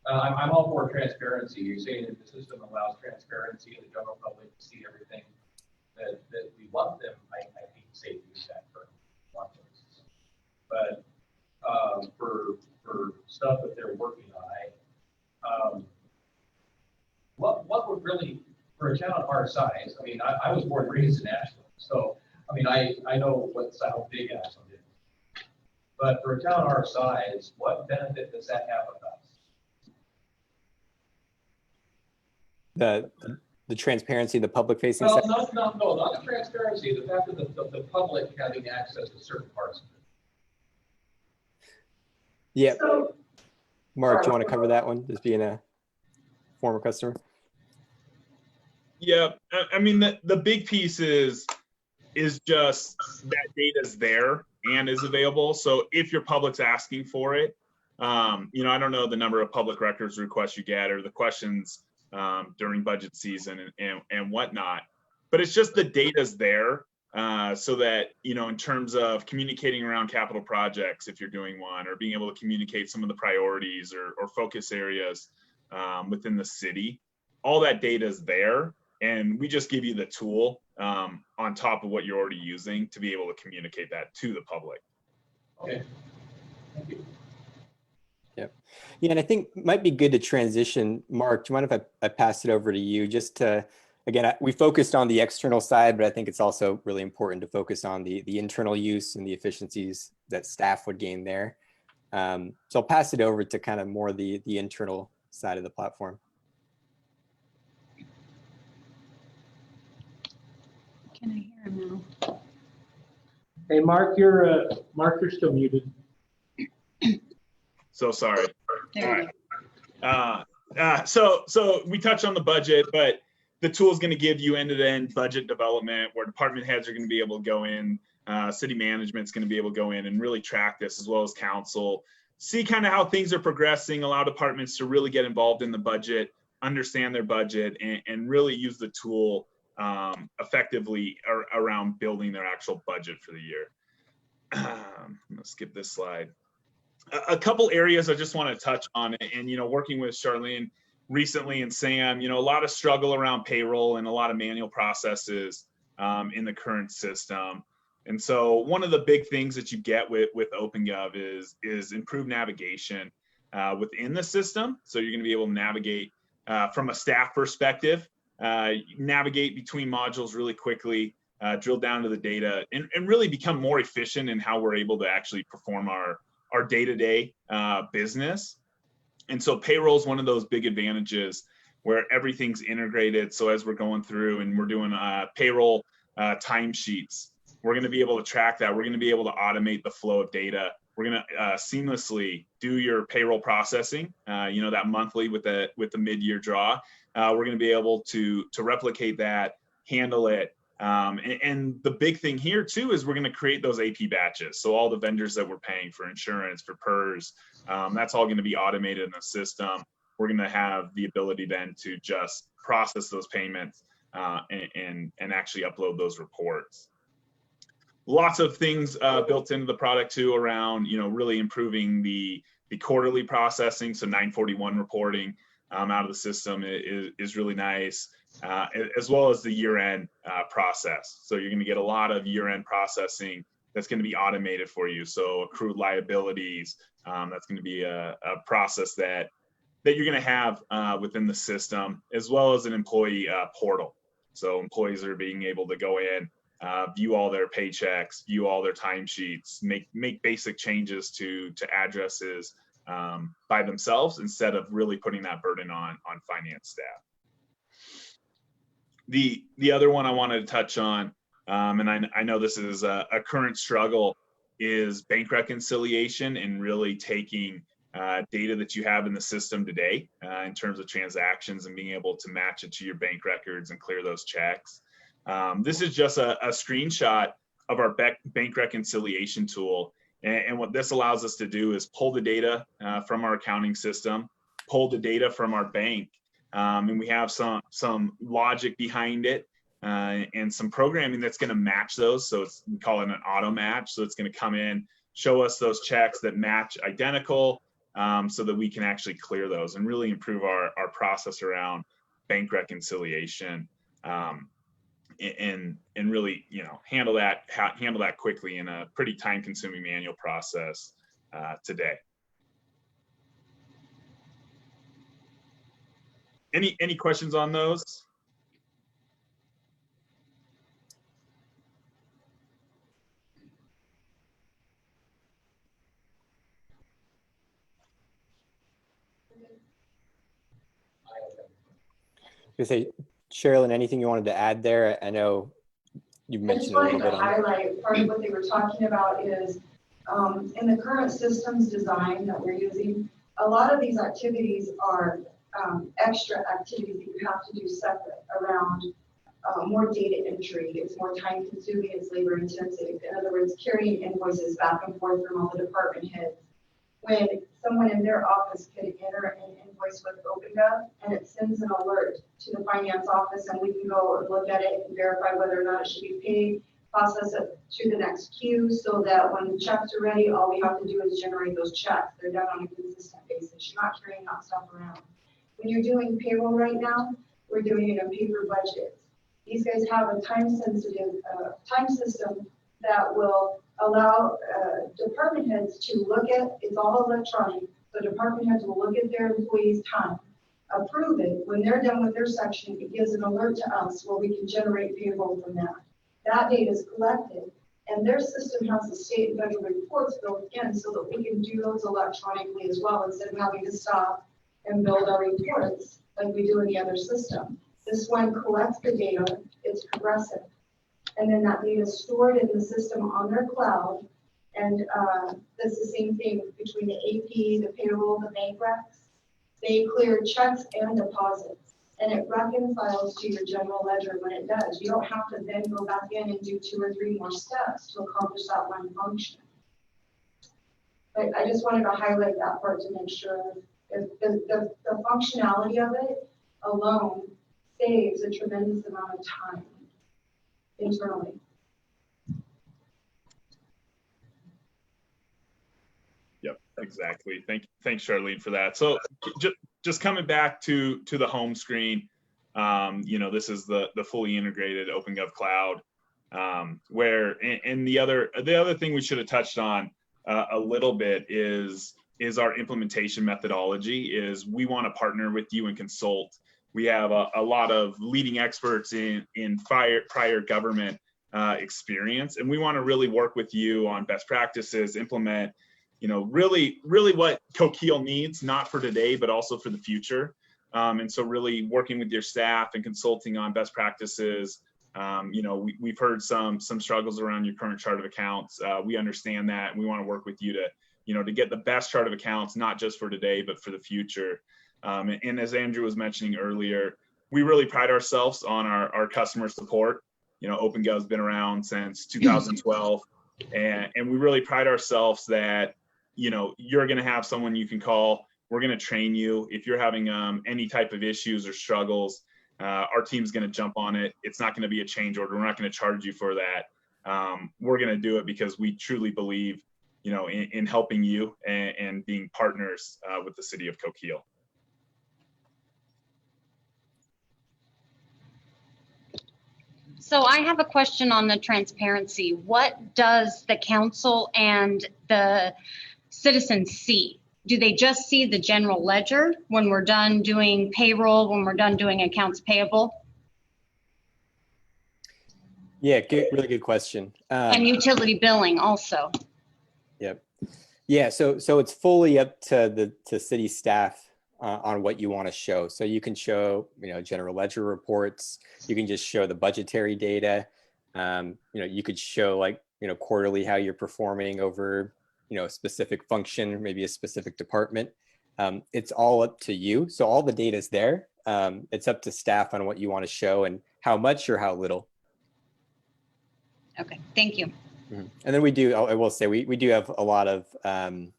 I'm all for transparency. You're saying that the system allows transparency and the general public to see everything that we want them. I hate to say use that for one place, but for stuff that they're working on, what would really, for a town our size? I mean, I was born and raised in Ashland, so I mean I know how big Ashland is. But for a town our size, what benefit does that have with us? The transparency, the public facing. Well, no, not the transparency. The fact that the public having access to certain parts of it. Yeah. So, Mark, do you want to cover that one? Just being a former customer. Yeah, I mean the big piece is just that data's there and is available. So if your public's asking for it, I don't know the number of public records requests you get or the questions during budget season and whatnot, but it's just the data's there so that, in terms of communicating around capital projects, if you're doing one, or being able to communicate some of the priorities or focus areas within the city, all that data is there. And we just give you the tool on top of what you're already using to be able to communicate that to the public. Okay. Thank you. Yeah, and I think it might be good to transition. Mark, do you mind if I pass it over to you? Just to, again, we focused on the external side, but I think it's also really important to focus on the internal use and the efficiencies that staff would gain there. So I'll pass it over to kind of more the internal side of the platform. Can I hear him now? Hey, Mark, you're still muted. So sorry. There you All right. So we touched on the budget, but the tool is going to give you end-to-end budget development where department heads are going to be able to go in, city management's going to be able to go in and really track this, as well as council, see kind of how things are progressing, allow departments to really get involved in the budget, understand their budget, and really use the tool effectively around building their actual budget for the year. I'm gonna skip this slide. A couple areas I just want to touch on, and working with Charlene recently and Sam, a lot of struggle around payroll and a lot of manual processes in the current system. And so one of the big things that you get with OpenGov is improved navigation within the system. So you're going to be able to navigate from a staff perspective, navigate between modules really quickly, drill down to the data, and really become more efficient in how we're able to actually perform our day-to-day business. And so payroll is one of those big advantages where everything's integrated. So as we're going through and we're doing payroll timesheets, we're going to be able to track that. We're going to be able to automate the flow of data. We're going to seamlessly do your payroll processing, that monthly with the mid-year draw. We're going to be able to replicate that, handle it. And the big thing here too is we're going to create those AP batches. So all the vendors that we're paying for insurance, for PERS, that's all going to be automated in the system. We're going to have the ability then to just process those payments and actually upload those reports. Lots of things built into the product too around, really improving the quarterly processing. So 941 reporting out of the system is really nice. As well as the year-end process. So you're going to get a lot of year-end processing that's going to be automated for you. So accrued liabilities, that's going to be a process that you're going to have within the system, as well as an employee portal. So employees are being able to go in, view all their paychecks, view all their timesheets, make basic changes to addresses by themselves instead of really putting that burden on finance staff. The other one I wanted to touch on, and I know this is a current struggle, is bank reconciliation and really taking data that you have in the system today in terms of transactions and being able to match it to your bank records and clear those checks. This is just a screenshot of our bank reconciliation tool. And what this allows us to do is pull the data from our accounting system, pull the data from our bank, and we have some logic behind it and some programming that's going to match those. So we call it an auto match. So it's going to come in, show us those checks that match identical so that we can actually clear those and really improve our process around bank reconciliation and really, handle that quickly in a pretty time-consuming manual process today. Any questions on those? You say, Sherilyn, anything you wanted to add there? I know you mentioned a little bit on. I just wanted to highlight part of what they were talking about is in the current systems design that we're using, a lot of these activities are extra activities that you have to do separate around more data entry. It's more time consuming, it's labor intensive. In other words, carrying invoices back and forth from all the department heads. When someone in their office could enter an invoice with OpenGov and it sends an alert to the finance office and we can go and look at it and verify whether or not it should be paid, process it to the next queue so that when the checks are ready, all we have to do is generate those checks. They're done on a consistent basis. You're not carrying that stuff around. When you're doing payroll right now, we're doing it in paper budgets. These guys have a time-sensitive time system that will allow department heads to look at, it's all electronic, so department heads will look at their employees' time, approve it. When they're done with their section, it gives an alert to us where we can generate payroll from that. That data is collected, and their system has the state and federal reports built in so that we can do those electronically as well instead of having to stop and build our reports like we do in the other system. This one collects the data, it's progressive. And then that data is stored in the system on their cloud. And that's the same thing between the AP, the payroll, the bank recs. They clear checks and deposits. And it reconciles to your general ledger when it does. You don't have to then go back in and do 2 or 3 more steps to accomplish that one function. But I just wanted to highlight that part to make sure that the functionality of it alone saves a tremendous amount of time internally. Yep, exactly. Thanks, Charlene, for that. So just coming back to the home screen, this is the fully integrated OpenGov cloud, where and the other thing we should have touched on a little bit is our implementation methodology. Is we want to partner with you and consult. We have a lot of leading experts in prior government experience, and we want to really work with you on best practices, implement, really what Coquille needs, not for today, but also for the future. And so really working with your staff and consulting on best practices. We've heard some struggles around your current chart of accounts. We understand that, and we want to work with you to get the best chart of accounts, not just for today, but for the future. And as Andrew was mentioning earlier, we really pride ourselves on our customer support. OpenGov has been around since 2012, and we really pride ourselves that, you're going to have someone you can call. We're going to train you. If you're having any type of issues or struggles, our team's going to jump on it. It's not going to be a change order. We're not going to charge you for that. We're going to do it because we truly believe, in helping you and being partners with the city of Coquille. So I have a question on the transparency. What does the council and the citizens see? Do they just see the general ledger when we're done doing payroll, when we're done doing accounts payable? Yeah, really good question. And utility billing also. Yep. Yeah, so it's fully up to the city staff on what you want to show. So you can show, general ledger reports. You can just show the budgetary data. You could show quarterly how you're performing over, a specific function, maybe a specific department. It's all up to you. So all the data is there. It's up to staff on what you want to show and how much or how little. Okay, thank you. Mm-hmm. And then I will say, we do have a lot of kind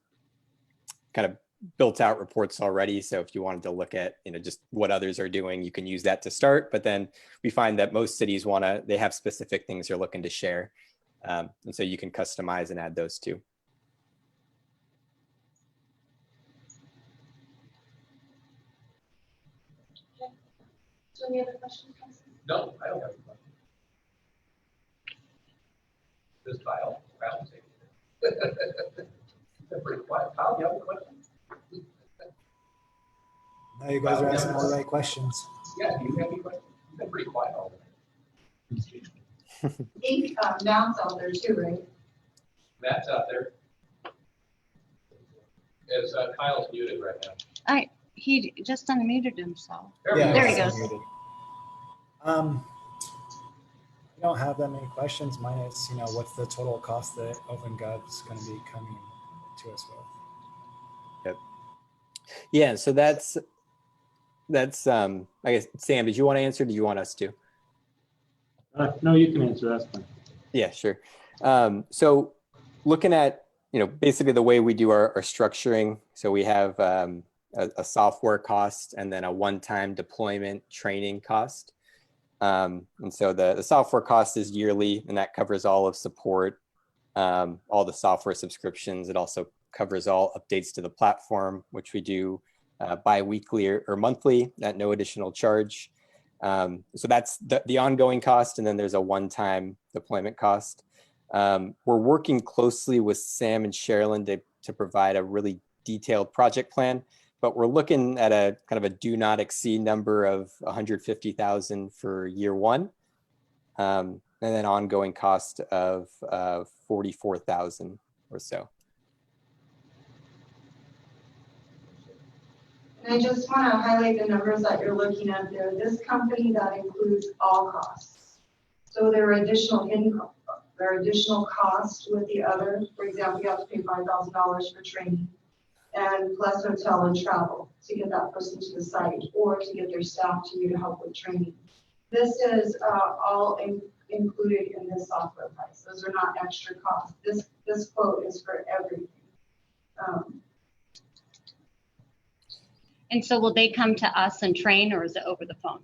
of built out reports already. So if you wanted to look at, just what others are doing, you can use that to start. But then we find that most cities they have specific things they're looking to share. And so you can customize and add those too. Okay. So any other questions? No, I don't have a question. This Kyle, they're pretty quiet. Kyle, you have a question? No, you guys are asking all the right questions. Yeah, do you have any questions? You've been pretty quiet all day. I think Matt's out there too, right? Matt's out there. As Kyle's muted right now. He just unmuted himself. Yeah, There he goes. muted. I don't have that many questions. Mine is, what's the total cost that OpenGov is going to be coming to us with? Yep. Yeah, so that's I guess, Sam, did you want to answer? Do you want us to? No, you can answer. That's fine. Yeah, sure. So looking at, basically the way we do our structuring. So we have a software cost and then a one-time deployment training cost. And so the software cost is yearly, and that covers all of support, all the software subscriptions. It also covers all updates to the platform, which we do bi-weekly or monthly at no additional charge. So that's the ongoing cost, and then there's a one-time deployment cost. We're working closely with Sam and Sherilyn to provide a really detailed project plan, but we're looking at a kind of a do not exceed number of 150,000 for year one, and then ongoing cost of 44,000 or so. And I just want to highlight the numbers that you're looking at there. This company, that includes all costs. So there are additional income. There are additional costs with the other. For example, you have to pay $5,000 for training and plus hotel and travel to get that person to the site or to get their staff to you to help with training. This is all included in this software price. Those are not extra costs. This quote is for everything. And so will they come to us and train, or is it over the phone?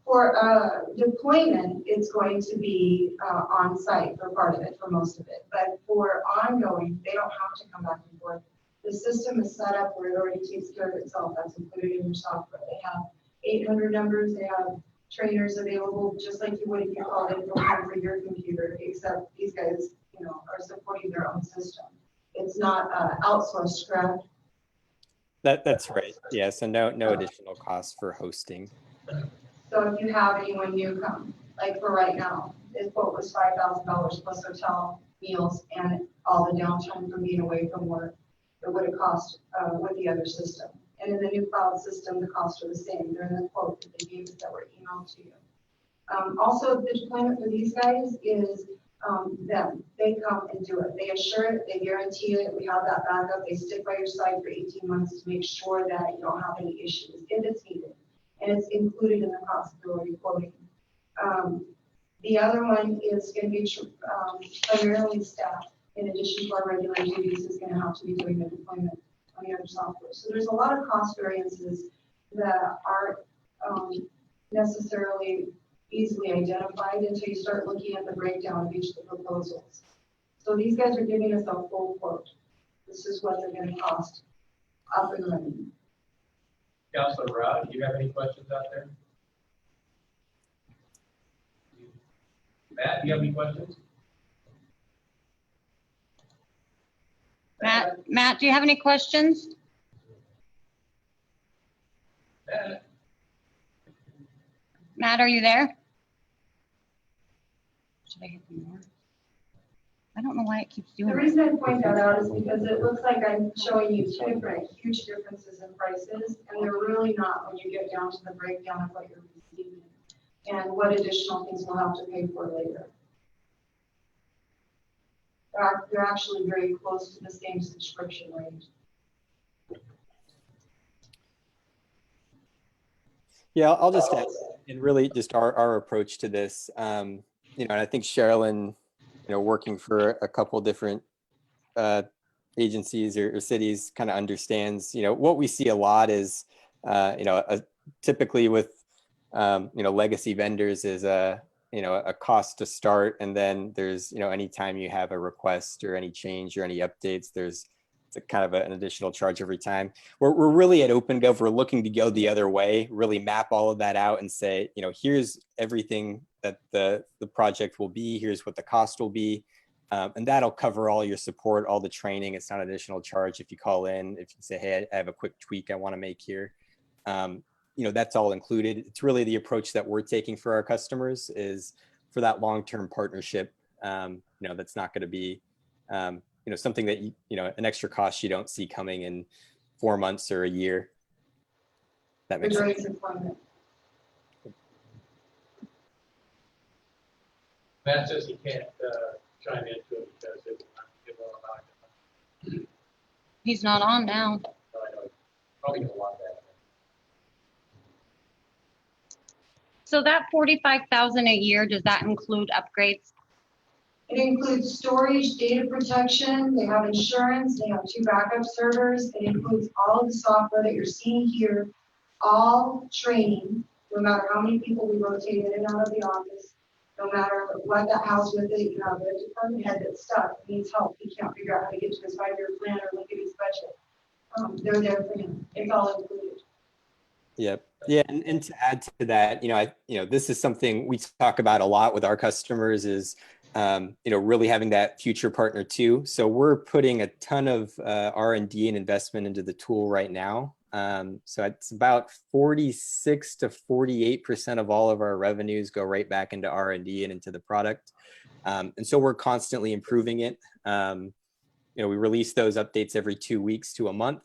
For deployment, it's going to be on site for part of it, for most of it. But for ongoing, they don't have to come back and forth. The system is set up where it already takes care of itself. That's included in your software. They have 800 numbers. They have trainers available, just like you would if you called in for your computer, except these guys, are supporting their own system. It's not outsourced, correct? That's right. Yeah, so no additional cost for hosting. So if you have anyone new come, like for right now, this quote was $5,000 plus hotel, meals, and all the downtime from being away from work. It would have cost with the other system. And in the new cloud system, the costs are the same. They're in the quote that they gave us that were emailed to you. Also, the deployment for these guys is them. They come and do it. They assure it. They guarantee it. We have that backup. They stick by your side for 18 months to make sure that you don't have any issues if it's needed. And it's included in the cost of the reporting. The other one is going to be primarily staff. In addition to our regular duties, is going to have to be doing the deployment on the other software. So there's a lot of cost variances that aren't necessarily easily identified until you start looking at the breakdown of each of the proposals. So these guys are giving us a full quote. This is what they're going to cost up and running. Councilor Rod, do you have any questions out there? Matt, do you have any questions? Matt, do you have any questions? Matt, are you there? Should I hit more? I don't know why it keeps doing The that. reason I point that out is because it looks like I'm showing you two different huge differences in prices, and they're really not when you get down to the breakdown of what you're receiving and what additional things we'll have to pay for later. They're actually very close to the same subscription rate. Yeah, I'll just add, and really just our approach to this, and I think Sherilyn, working for a couple different agencies or cities kind of understands, what we see a lot is, typically with, legacy vendors is a cost to start. And then there's, anytime you have a request or any change or any updates, it's a kind of an additional charge every time. We're really at OpenGov, we're looking to go the other way, really map all of that out and say, here's everything that the project will be, here's what the cost will be. And that'll cover all your support, all the training. It's not an additional charge if you call in, if you say, hey, I have a quick tweak I want to make here. That's all included. It's really the approach that we're taking for our customers is for that long-term partnership. That's not going to be, something that, an extra cost you don't see coming in 4 months or a year. That makes sense. Matt says he can't chime into it because it will allow him. He's not on now. So I know probably a lot of that. So that 45,000 a year, does that include upgrades? It includes storage, data protection, they have insurance, they have 2 backup servers. It includes all of the software that you're seeing here, all training, no matter how many people we rotate in and out of the office, no matter what that house with it, the department head that's stuck needs help. He can't figure out how to get to his 5-year plan or look at his budget. They're there for him. It's all included. Yep. Yeah. And to add to that, this is something we talk about a lot with our customers is, really having that future partner too. So we're putting a ton of R&D and investment into the tool right now. So it's about 46 to 48% of all of our revenues go right back into R&D and into the product. And so we're constantly improving it. We release those updates every 2 weeks to a month.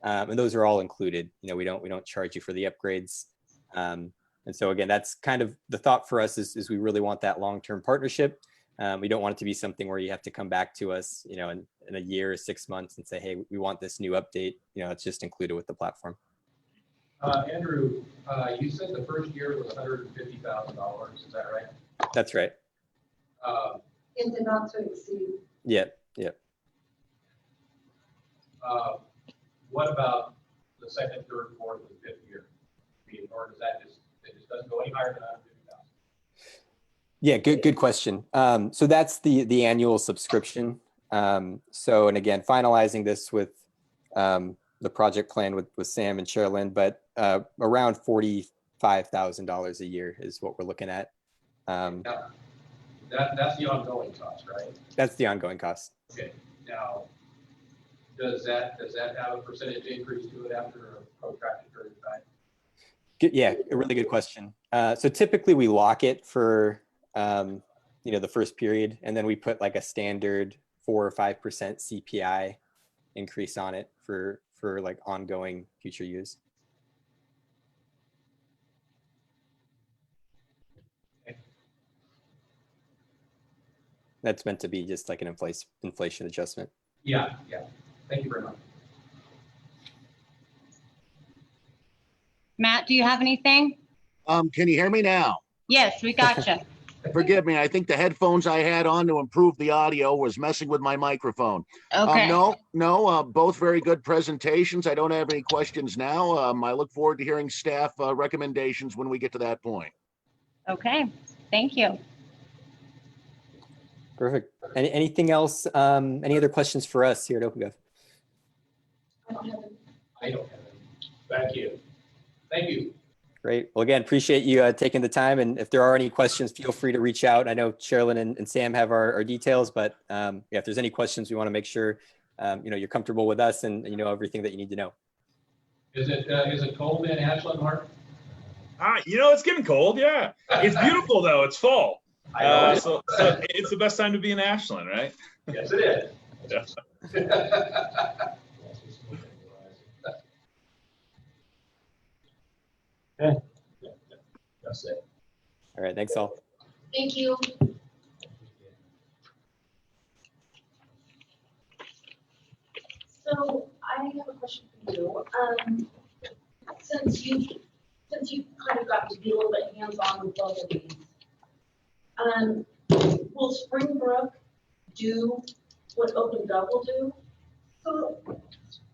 And those are all included. You know, we don't charge you for the upgrades. And so again, that's kind of the thought for us is we really want that long-term partnership. We don't want it to be something where you have to come back to us, you know, in a year or 6 months and say, hey, we want this new update. You know, it's just included with the platform. Andrew, you said the first year was $150,000. Is that right? That's right. It did not to exceed. Yep. Yep. What about the second, third, fourth, and fifth year? Or does that it just doesn't go any higher than 150,000? Yeah, good question. So that's the annual subscription. So, and again, finalizing this with the project plan with Sam and Sherilyn, but around $45,000 a year is what we're looking at. That's the ongoing cost, right? That's the ongoing cost. Okay. Now, does that have a percentage increase to it after a protracted period of time? Yeah, a really good question. So typically we lock it for you know, the first period, and then we put like a standard 4 or 5% CPI increase on it for like ongoing future use. Okay. That's meant to be just like an inflation adjustment. Yeah. Thank you very much. Matt, do you have anything? Can you hear me now? Yes, we gotcha. Forgive me. I think the headphones I had on to improve the audio was messing with my microphone. Okay. No, both very good presentations. I don't have any questions now. I look forward to hearing staff recommendations when we get to that point. Okay. Thank you. Perfect. Anything else? Any other questions for us here at OpenGov? I don't have I don't have any. Thank you. Thank you. Great. Well, again, appreciate you taking the time. And if there are any questions, feel free to reach out. I know Sherilyn and Sam have our details, but yeah, if there's any questions, we want to make sure you know, you're comfortable with us and you know everything that you need to know. Is it cold in Ashland, Mark? You know, it's getting cold. Yeah, it's beautiful though. It's fall. So it's the best time to be in Ashland, right? Yes, it is. Yeah. That's it. All right. Thanks all. Thank you. So I have a question for you. Since you kind of got to be a little bit hands-on with both of these, will Springbrook do what OpenGov will do? So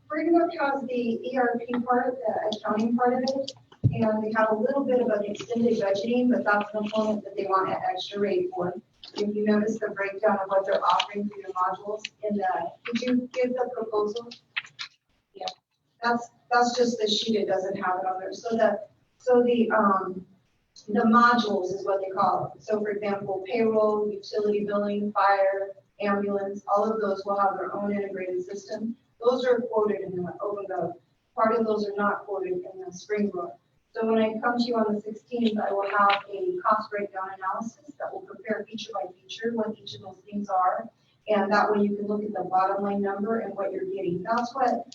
Springbrook has the ERP part, the accounting part of it, and they have a little bit of an extended budgeting, but that's the component that they want an extra rate for. If you notice the breakdown of what they're offering for your modules in the, did you give the proposal? Yeah, that's just the sheet, it doesn't have it on there. So the modules is what they call it. So for example, payroll, utility billing, fire, ambulance, all of those will have their own integrated system. Those are quoted in the OpenGov. Part of those are not quoted in the Springbrook. So when I come to you on the 16th, I will have a cost breakdown analysis that will compare feature by feature what each of those things are. And that way you can look at the bottom line number and what you're getting. That's what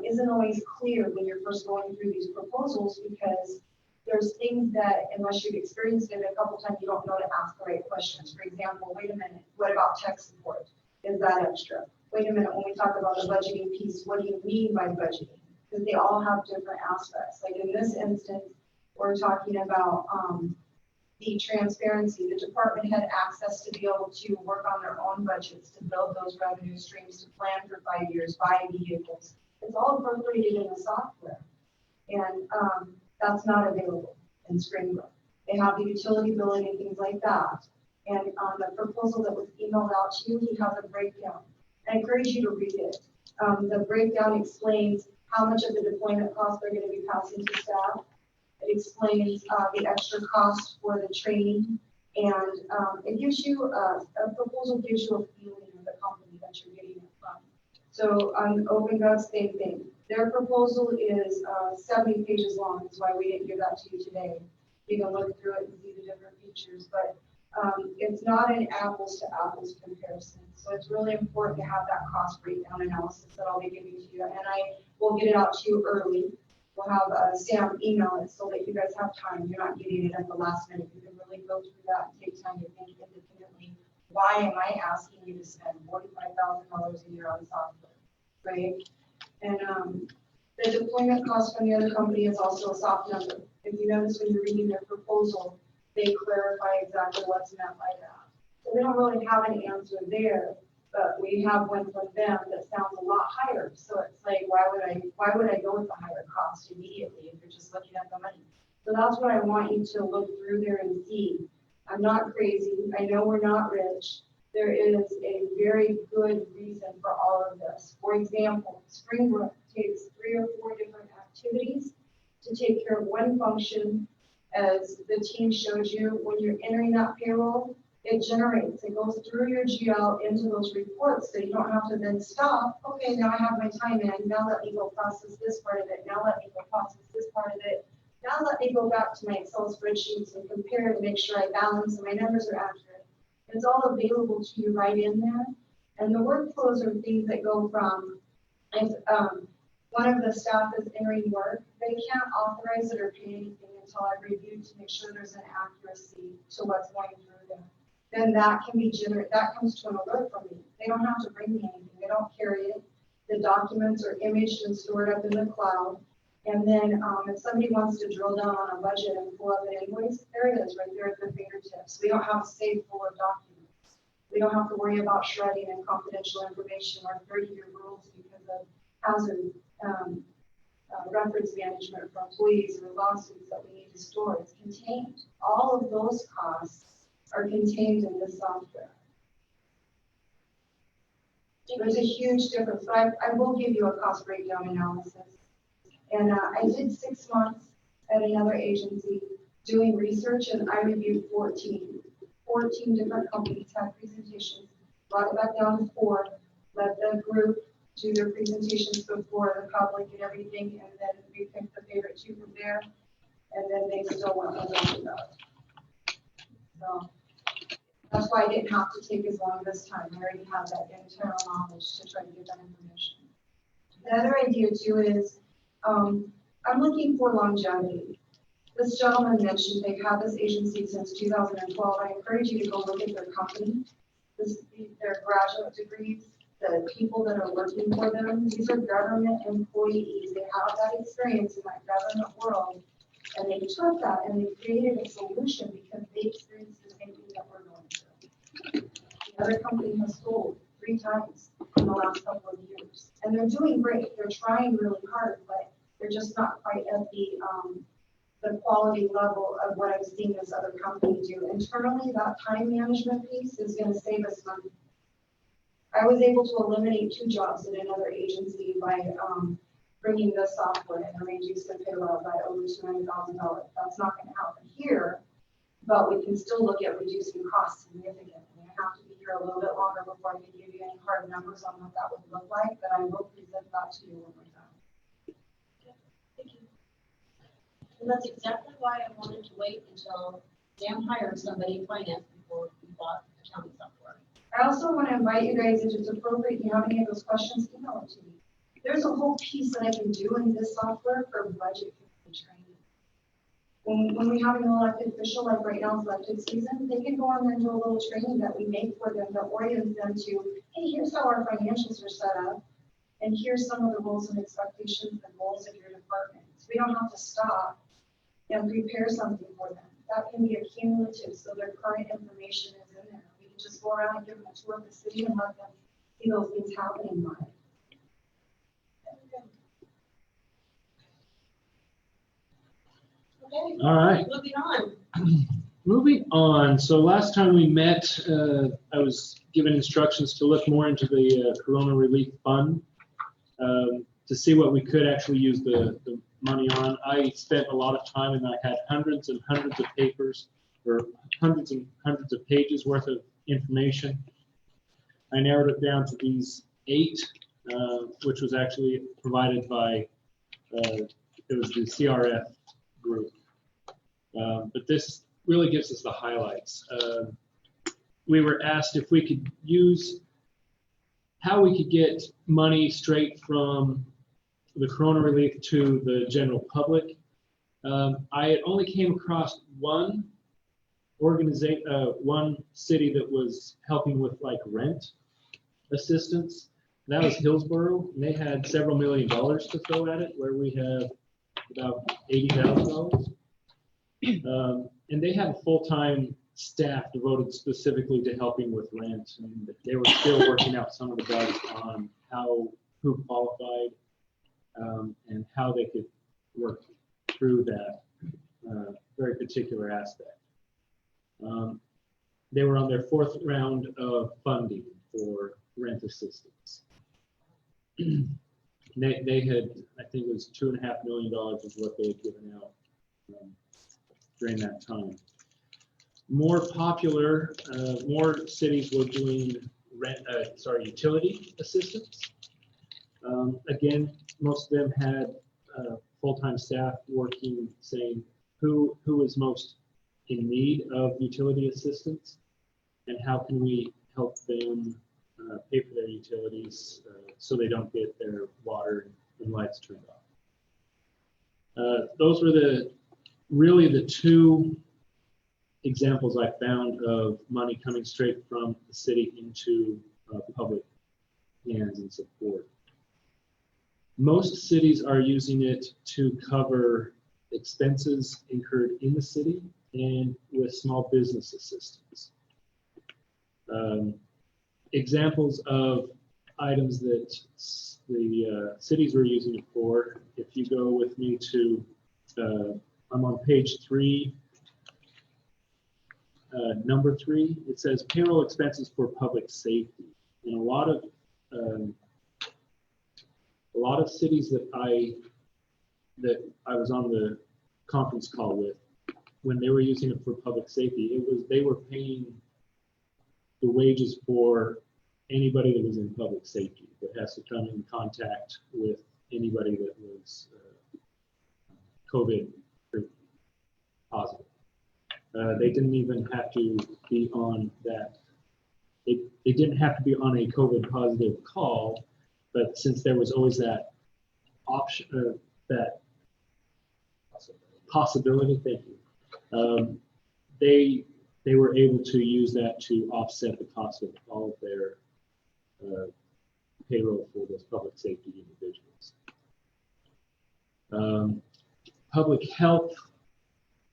isn't always clear when you're first going through these proposals, because there's things that unless you've experienced it a couple times, you don't know to ask the right questions. For example, wait a minute, what about tech support? Is that extra? Wait a minute, when we talk about the budgeting piece, what do you mean by budgeting? Because they all have different aspects. Like in this instance, we're talking about the transparency. The department had access to be able to work on their own budgets, to build those revenue streams, to plan for 5 years, buy vehicles. It's all incorporated in the software. And that's not available in Springbrook. They have the utility billing and things like that. And on the proposal that was emailed out to you, he has a breakdown. I encourage you to read it. The breakdown explains how much of the deployment costs they're going to be passing to staff. It explains the extra cost for the training, and it gives you a proposal gives you a feeling of the company that you're getting it from. So on OpenGov, same thing. Their proposal is 70 pages long. That's why we didn't give that to you today. You can look through it and see the different features. But It's not an apples to apples comparison. So it's really important to have that cost breakdown analysis that I'll be giving to you. And I will get it out to you early. We'll have Sam email it so that you guys have time. You're not getting it at the last minute. You can really go through that and take time to think independently. Why am I asking you to spend $45,000 a year on software, right? And the deployment cost from the other company is also a soft number. If you notice when you're reading their proposal, they clarify exactly what's meant by that. So we don't really have an answer there, but we have one from them that sounds a lot higher. So it's like, why would I go with the higher cost immediately if you're just looking at the money? So that's what I want you to look through there and see. I'm not crazy. I know we're not rich. There is a very good reason for all of this. For example, Springbrook takes 3 or 4 different activities to take care of one function. As the team showed you, when you're entering that payroll, it generates, it goes through your GL into those reports, so you don't have to then stop. Okay, now I have my time in, now let me go process this part of it, now let me go process this part of it. Now let me go back to my Excel spreadsheets and compare to make sure I balance and my numbers are accurate. It's all available to you right in there. And the workflows are things that go from, if one of the staff is entering work, they can't authorize it or pay anything until I've reviewed to make sure there's an accuracy to what's going through there. Then that can be generated, that comes to an alert from me. They don't have to bring me anything, they don't carry it. The documents are imaged and stored up in the cloud. And then if somebody wants to drill down on a budget and pull up an invoice, there it is right there at their fingertips. We don't have a safe full of documents. We don't have to worry about shredding and confidential information or 30-year rules because of hazard reference management for employees or lawsuits that we need to store. It's contained. All of those costs are contained in this software. There's a huge difference. But I will give you a cost breakdown analysis. And I did 6 months at another agency doing research, and I reviewed 14 different companies had presentations, brought it back down to 4, let the group do their presentations before the public and everything, and then we picked the favorite 2 from there, and then they still went with OpenGov. So that's why I didn't have to take as long this time. I already had that internal knowledge to try to get that information. The other idea too is I'm looking for longevity. This gentleman mentioned they've had this agency since 2012. I encourage you to go look at their company, their graduate degrees, the people that are working for them. These are government employees. They have that experience in that government world. And they took that and they created a solution because they experienced the same thing that we're going through. The other company has sold 3 times in the last couple of years. And they're doing great. They're trying really hard, but they're just not quite at the quality level of what I've seen this other company do. Internally, that time management piece is going to save us money. I was able to eliminate 2 jobs in another agency by bringing this software and reduce the payroll by over $200,000. That's not going to happen here, but we can still look at reducing costs significantly. I have to be here a little bit longer before I can give you any hard numbers on what that would look like, but I will present that to you one more time. Thank you. And that's exactly why I wanted to wait until Sam hired somebody in finance before we bought accounting software. I also want to invite you guys, if it's appropriate, if you have any of those questions, email it to me. There's a whole piece that I can do in this software for budget training. When we have an elected official, like right now it's elected season, they can go on there and do a little training that we make for them that orients them to, hey, here's how our financials are set up, and here's some of the rules and expectations and goals of your department. So we don't have to stop and prepare something for them. That can be accumulative, so their current information is in there. We can just go around and give them a tour of the city and let them see those things happening live. Okay. All right. Moving on. Moving on. So last time we met, I was given instructions to look more into the Corona Relief Fund to see what we could actually use the money on. I spent a lot of time and I had hundreds and hundreds of papers or hundreds and hundreds of pages worth of information. I narrowed it down to these 8, which was actually provided by, it was the CRF group. But this really gives us the highlights. we were asked if we could use, how we could get money straight from the corona relief to the general public. I had only came across one organization, one city that was helping with like rent assistance. That was Hillsborough, and they had several $1 million to throw at it, where we have about $80,000. And they have a full-time staff devoted specifically to helping with rent, and they were still working out some of the bugs on who qualified, and how they could work through that very particular aspect. They were on their 4th round of funding for rent assistance. They had, I think it was $2.5 million is what they had given out during that time. More popular, more cities were doing utility assistance. Again, most of them had full-time staff working, saying who is most in need of utility assistance, and how can we help them pay for their utilities so they don't get their water and lights turned off. Those were really the two examples I found of money coming straight from the city into public hands and support. Most cities are using it to cover expenses incurred in the city and with small business assistance. Examples of items that the cities were using it for, if you go with me to, I'm on page 3, number 3, it says payroll expenses for public safety. And a lot of cities that I was on the conference call with, when they were using it for public safety, they were paying the wages for anybody that was in public safety that has to come in contact with anybody that was COVID positive. They didn't even have to be on that. They didn't have to be on a COVID positive call, but since there was always that option, that possibility, thank you. They were able to use that to offset the cost of all of their payroll for those public safety individuals. Public health,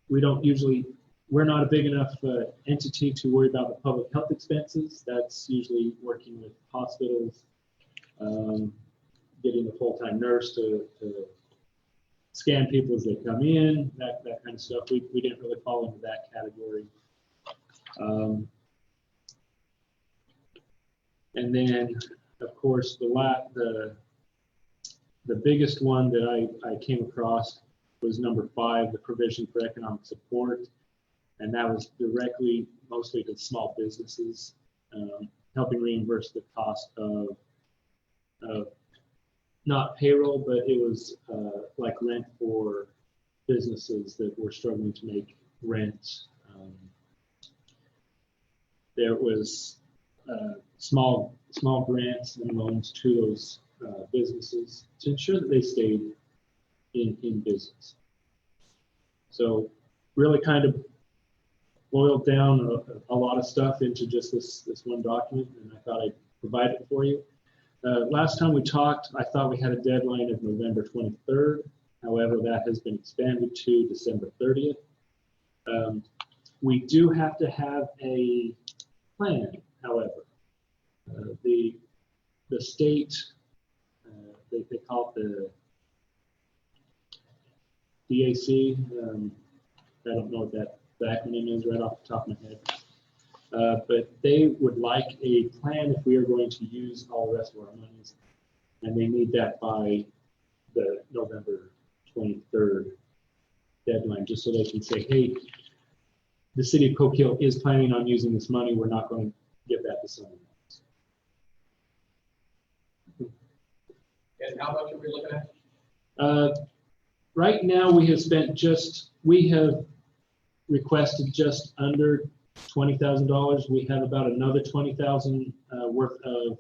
we're not a big enough entity to worry about the public health expenses. That's usually working with hospitals, getting a full-time nurse to scan people as they come in, that kind of stuff. We didn't really fall into that category. And then, of course, the biggest one that I came across was number 5, the provision for economic support. And that was directly, mostly to small businesses, helping reimburse the cost of not payroll, but it was like rent for businesses that were struggling to make rent. There was small grants and loans to those businesses to ensure that they stayed in business. So really kind of boiled down a lot of stuff into just this one document, and I thought I'd provide it for you. Last time we talked, I thought we had a deadline of November 23rd. However, that has been expanded to December 30th. We do have to have a plan, however. The state, they call it the DAC. I don't know what the acronym is right off the top of my head. But they would like a plan if we are going to use all the rest of our monies, and they need that by the November 23rd deadline, just so they can say, hey, the city of Coquille is planning on using this money. We're not going to give that to someone else. And how much are we looking at? Right now, we have requested just under $20,000. We have about another $20,000 worth of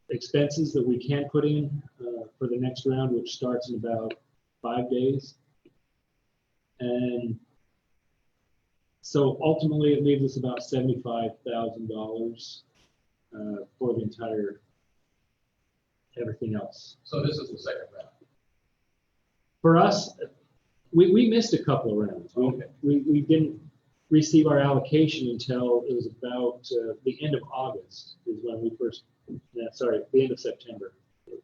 expenses that we can put in for the next round, which starts in about 5 days. And so ultimately it leaves us about $75,000 for the entire, everything else. So this is the second round. For us, we missed a couple of rounds. We didn't receive our allocation until it was about the end of August is when we first, sorry, the end of September.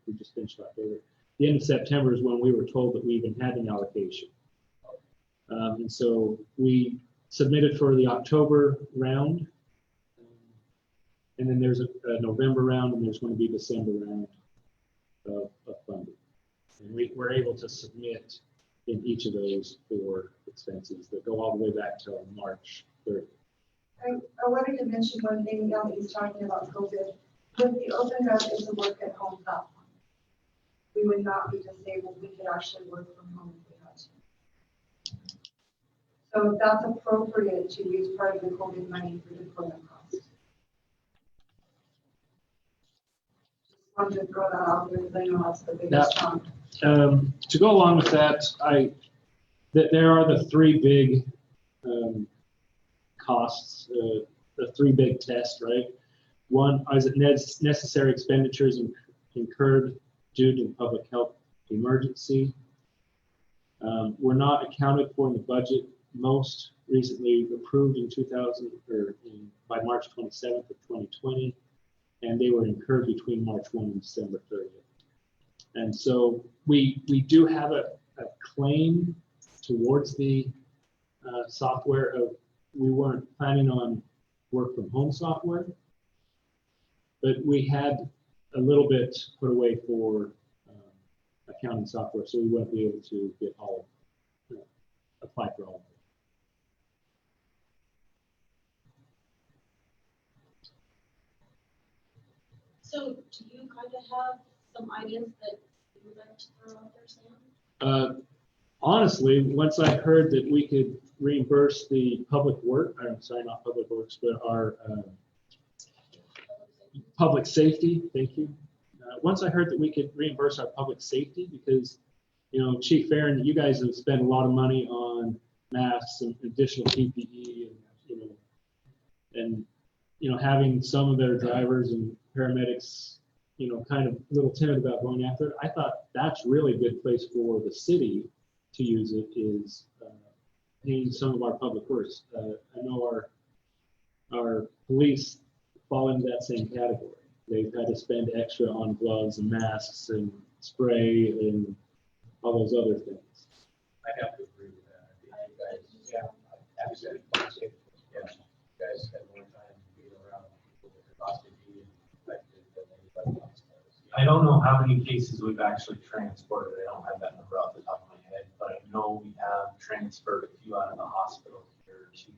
We just finished October. The end of September is when we were told that we even had an allocation. And so we submitted for the October round. And then there's a November round, and there's going to be a December round of funding. And we were able to submit in each of those for expenses that go all the way back till March 30th. I wanted to mention one thing now that he's talking about COVID. With the OpenGov, it's a work at home platform. We would not be disabled. We could actually work from home if we had to. So that's appropriate to use part of the COVID money for deployment costs. Just wanted to throw that out there because I know that's the biggest chunk. To go along with that, there are the three big costs, the three big tests, right? One, is it necessary expenditures incurred due to the public health emergency? Were not accounted for in the budget. Most recently approved in by March 27th of 2020, and they were incurred between March 1 and December 30th. And so we do have a claim towards the software of, we weren't planning on work from home software, but we had a little bit put away for accounting software, so we wouldn't be able to get all, apply for all of it. So do you kind of have some ideas that you would like to throw out there, Sam? Honestly, once I heard that we could reimburse the public work, sorry, not public works, but our public safety, thank you. Once I heard that we could reimburse our public safety, because, Chief Farron, you guys have spent a lot of money on masks and additional PPE, and having some of their drivers and paramedics, kind of a little timid about going after it. I thought that's really a good place for the city to use it, is paying some of our public works. I know our police fall into that same category. They've had to spend extra on gloves and masks and spray and all those other things. I have to agree with that. You guys, you guys spend more time being around people that are possibly infected than anybody else does. I don't know how many cases we've actually transported. I don't have that number off the top of my head, but I know we have transferred a few out of the hospital here to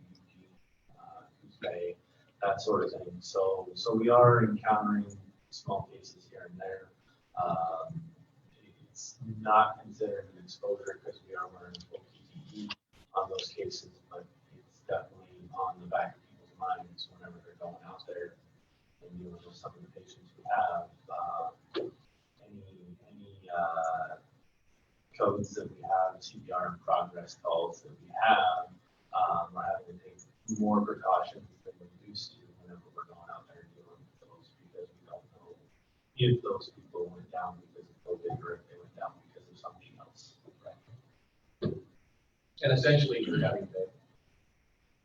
Tuesday, that sort of thing. So we are encountering small cases here and there. It's not considered an exposure because we are wearing full PPE on those cases, but it's definitely on the back of people's minds whenever they're going out there and dealing with some of the patients we have. Any codes that we have, CPR and progress calls that we have, we're having to take more precautions than we used to whenever we're going out there and dealing with those, because we don't know if those people went down because of COVID or if they went down because of something else. Right. And essentially, you're having to,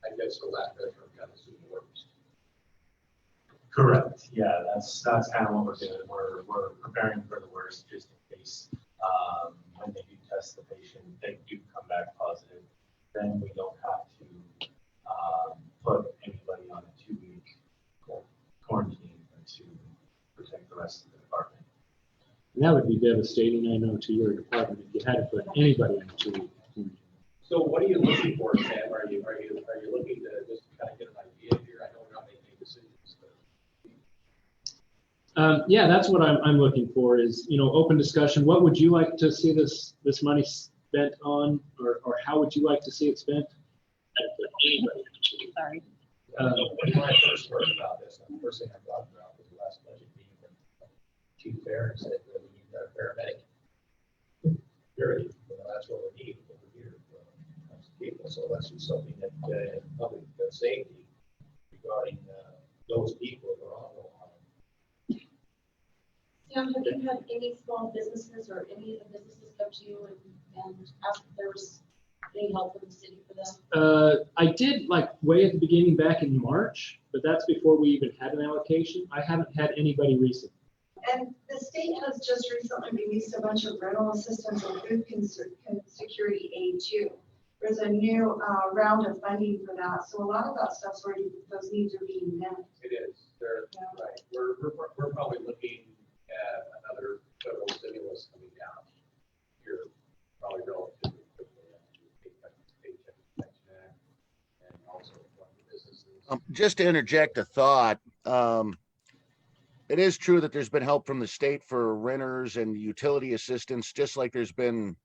I guess, for lack of better, kind of assume the worst. Correct. Yeah, that's kind of what we're doing. We're preparing for the worst just in case when they do test the patient, they do come back positive. Then we don't have to put anybody on a 2-week quarantine to protect the rest of the department. And that would be devastating, I know, to your department if you had to put anybody on a 2-week quarantine. So what are you looking for, Sam? Are you looking to just kind of get an idea here? I know we're not making decisions, but. Yeah, that's what I'm looking for, is, open discussion. What would you like to see this money spent on, or how would you like to see it spent? benefit anybody. Sorry. When I first heard about this, the first thing I thought about was the last budget meeting when Chief Barron said that we need our paramedic. Period. That's what we need over here for people. So that's just something that public safety regarding those people who are on the line. Sam, have you had any small businesses or any of the businesses come to you and ask if there was any help from the city for them? I did like way at the beginning back in March, but that's before we even had an allocation. I haven't had anybody recently. And the state has just recently released a bunch of rental assistance and food security aid too. There's a new round of funding for that. So a lot of that stuff's already, those needs are being met. It is. They're right. We're probably looking at another federal stimulus coming down here, probably relatively quickly. Paycheck Protection Act, and also from the businesses. Just to interject a thought, it is true that there's been help from the state for renters and utility assistance, just like there's been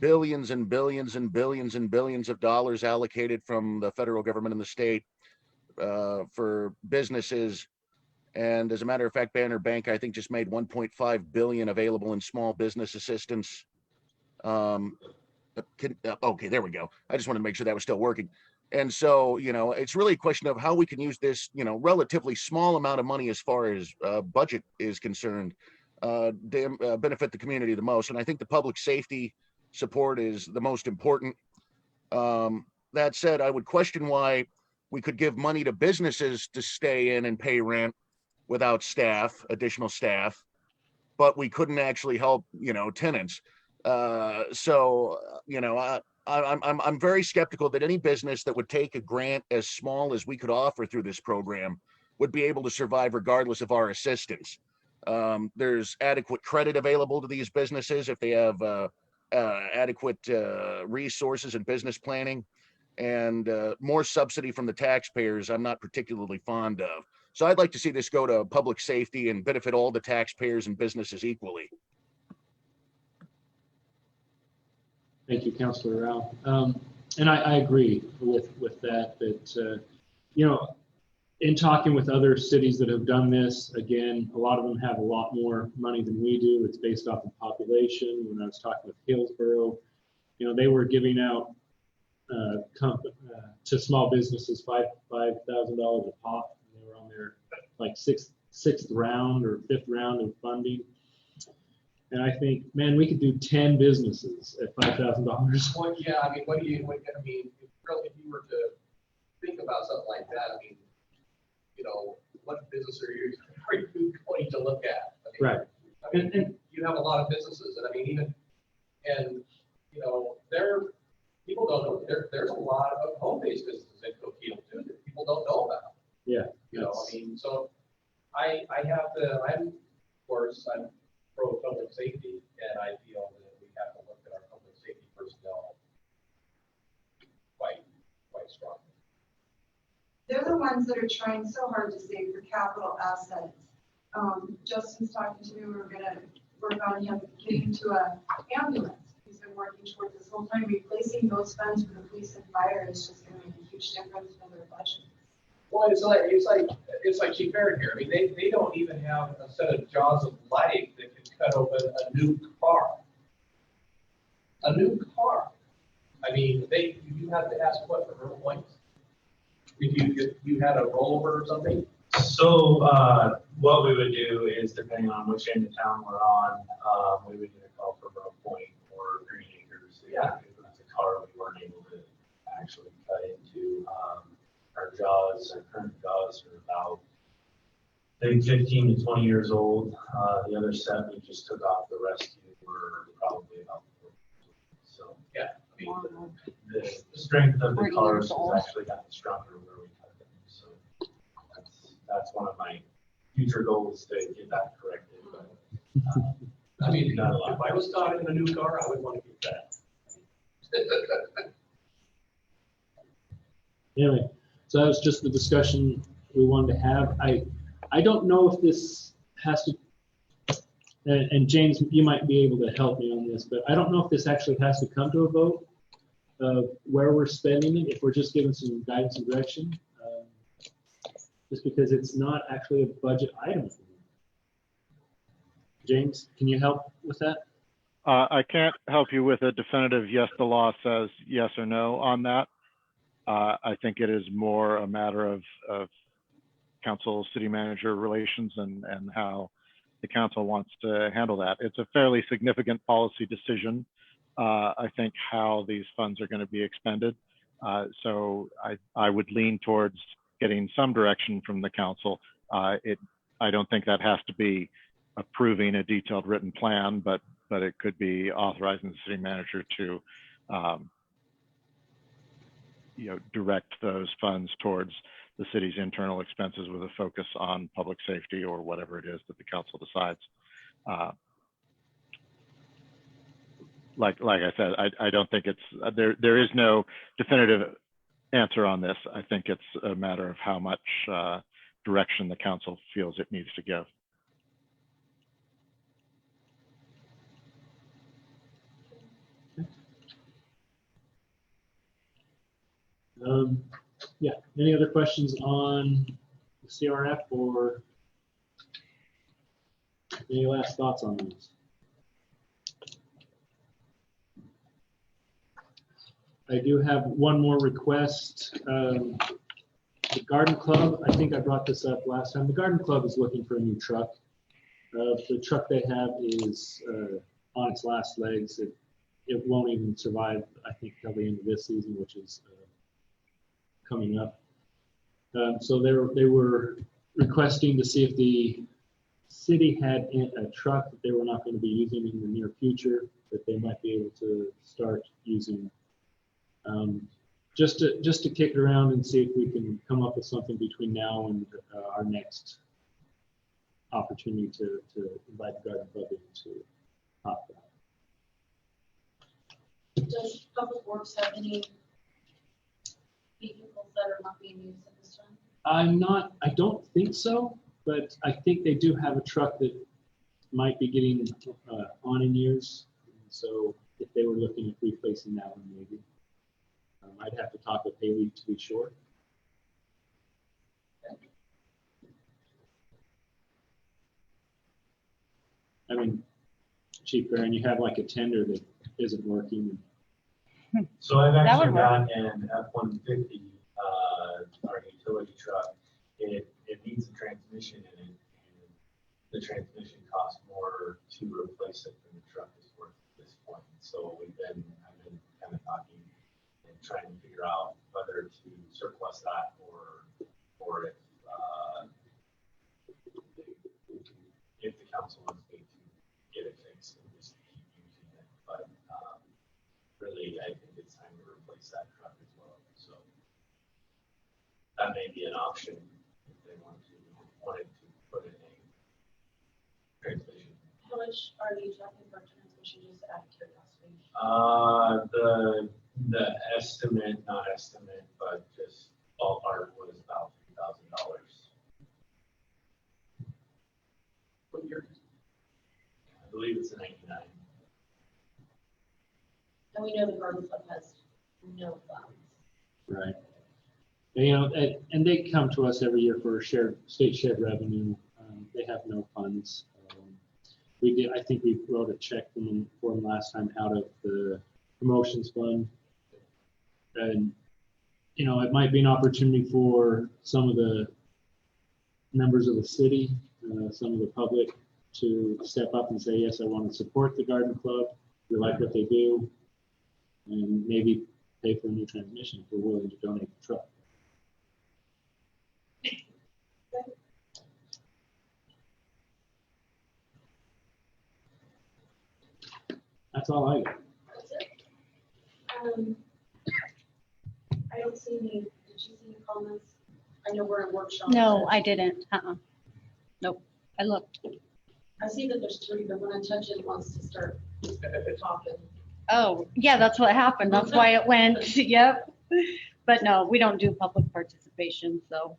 billions and billions and billions and billions of dollars allocated from the federal government and the state for businesses. And as a matter of fact, Banner Bank, I think, just made 1.5 billion available in small business assistance. Okay, there we go. I just wanted to make sure that was still working. And so, it's really a question of how we can use this, relatively small amount of money as far as budget is concerned, benefit the community the most. And I think the public safety support is the most important. That said, I would question why we could give money to businesses to stay in and pay rent without additional staff, but we couldn't actually help, tenants. I'm very skeptical that any business that would take a grant as small as we could offer through this program would be able to survive regardless of our assistance. There's adequate credit available to these businesses if they have adequate resources and business planning, and more subsidy from the taxpayers I'm not particularly fond of. So I'd like to see this go to public safety and benefit all the taxpayers and businesses equally. Thank you, Councilor Rao. And I agree with that, in talking with other cities that have done this, again, a lot of them have a lot more money than we do. It's based off of population. When I was talking with Hillsborough, they were giving out to small businesses $5,000 a pop. They were on their like sixth round or fifth round of funding. And I think, man, we could do 10 businesses at $5,000. Well, yeah, I mean, if you were to think about something like that, I mean, what business are you going to look at? Right. I mean, you have a lot of businesses, and I mean, people don't know, there's a lot of home-based businesses in Coquille too that people don't know about. Yeah. So I'm pro public safety, and I feel that we have to look at our public safety personnel quite strongly. They're the ones that are trying so hard to save for capital assets. Justin's talking to me, we're gonna work on him getting to an ambulance. He's been working towards this whole time. Replacing those funds for the police and fire is just gonna make a huge difference for their budget. Well, it's like Chief Barrett here. I mean, they don't even have a set of jaws of life that can cut open a new car. A new car. I mean, you have to ask what for real points? If you had a rollover or something? So what we would do is, depending on which end of town we're on, we would get a call for Road Point or Green Acres. Yeah. If it was a car we weren't able to actually cut into. Our current jaws are about, I think, 15 to 20 years old. The other set we just took off the rescue were probably about 4 years old. So yeah, I mean, the strength of the cars has actually gotten stronger where we cut them. So that's one of my future goals, to get that corrected. But I mean, if I was caught in a new car, I would want to get that. Anyway, so that was just the discussion we wanted to have. I don't know if this has to, and James, you might be able to help me on this, but I don't know if this actually has to come to a vote. where we're spending it, if we're just giving some guidance and direction, just because it's not actually a budget item. James, can you help with that? I can't help you with a definitive yes, the law says yes or no on that. I think it is more a matter of council city manager relations and how the council wants to handle that. It's a fairly significant policy decision, I think, how these funds are going to be expended. So I would lean towards getting some direction from the council. I don't think that has to be approving a detailed written plan, but it could be authorizing the city manager to direct those funds towards the city's internal expenses with a focus on public safety or whatever it is that the council decides. Like I said, I don't think it's there is no definitive answer on this. I think it's a matter of how much direction the council feels it needs to give. Yeah, any other questions on the CRF or any last thoughts on these? I do have one more request. The Garden Club, I think I brought this up last time. The Garden Club is looking for a new truck. The truck they have is on its last legs. It won't even survive, I think, till the end of this season, which is coming up. So they were requesting to see if the city had a truck that they were not going to be using in the near future that they might be able to start using, just to kick it around and see if we can come up with something between now and our next opportunity to invite the Garden Club in to talk about it. Does Public Works have any vehicles that are not being used at this time? I don't think so, but I think they do have a truck that might be getting on in years. So if they were looking at replacing that one, maybe. I'd have to talk with Haley to be sure. I mean, Chief Barron, you have like a tender that isn't working. So I've actually got an F-150, our utility truck. It needs a transmission in it, and the transmission costs more to replace it than the truck is worth at this point. So I've been kind of talking and trying to figure out whether to surplus that or if the council wants me to get it fixed and just keep using it. But really, I think it's time to replace that truck as well. So that may be an option if they wanted to put in a transmission. How much are you talking for transmission, just out of curiosity? The estimate, not estimate, but just ballpark was about $3,000. What year? I believe it's a 99. And we know the Garden Club has no funds. Right. And, and they come to us every year for state shared revenue. They have no funds. I think we wrote a check for them last time out of the promotions fund. And, it might be an opportunity for some of the members of the city, some of the public to step up and say, yes, I want to support the Garden Club. We like what they do. And maybe pay for a new transmission if we're willing to donate the truck. That's all I got. That's it. I don't see any, did you see any comments? I know we're in workshop. No, I didn't. Nope. I looked. I see that there's 3, but when I touch it, it wants to start talking. Oh, yeah, that's what happened. That's why it went. Yep. But no, we don't do public participation, so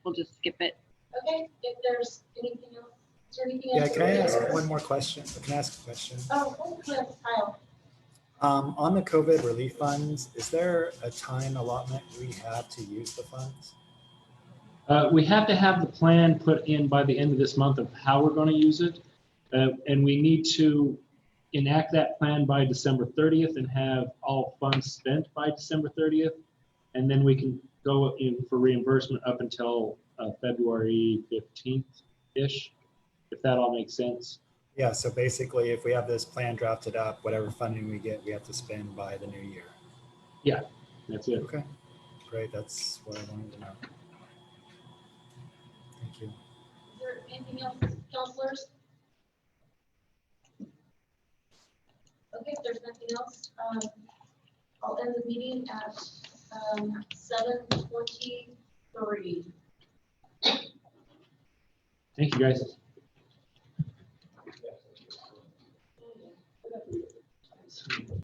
we'll just skip it. Okay, if there's anything else, is there anything Yeah, else? can I ask one more question? Can I ask a question? Oh, yes, Kyle. On the COVID relief funds, is there a time allotment we have to use the funds? We have to have the plan put in by the end of this month of how we're going to use it. And we need to enact that plan by December 30th and have all funds spent by December 30th. And then we can go in for reimbursement up until February 15th-ish, if that all makes sense. Yeah, so basically if we have this plan drafted up, whatever funding we get, we have to spend by the new year. Yeah, that's it. Okay, great. That's what I wanted to know. Thank you. Is there anything else, counselors? Okay, if there's nothing else, I'll end the meeting at 7:23. Thank you, guys.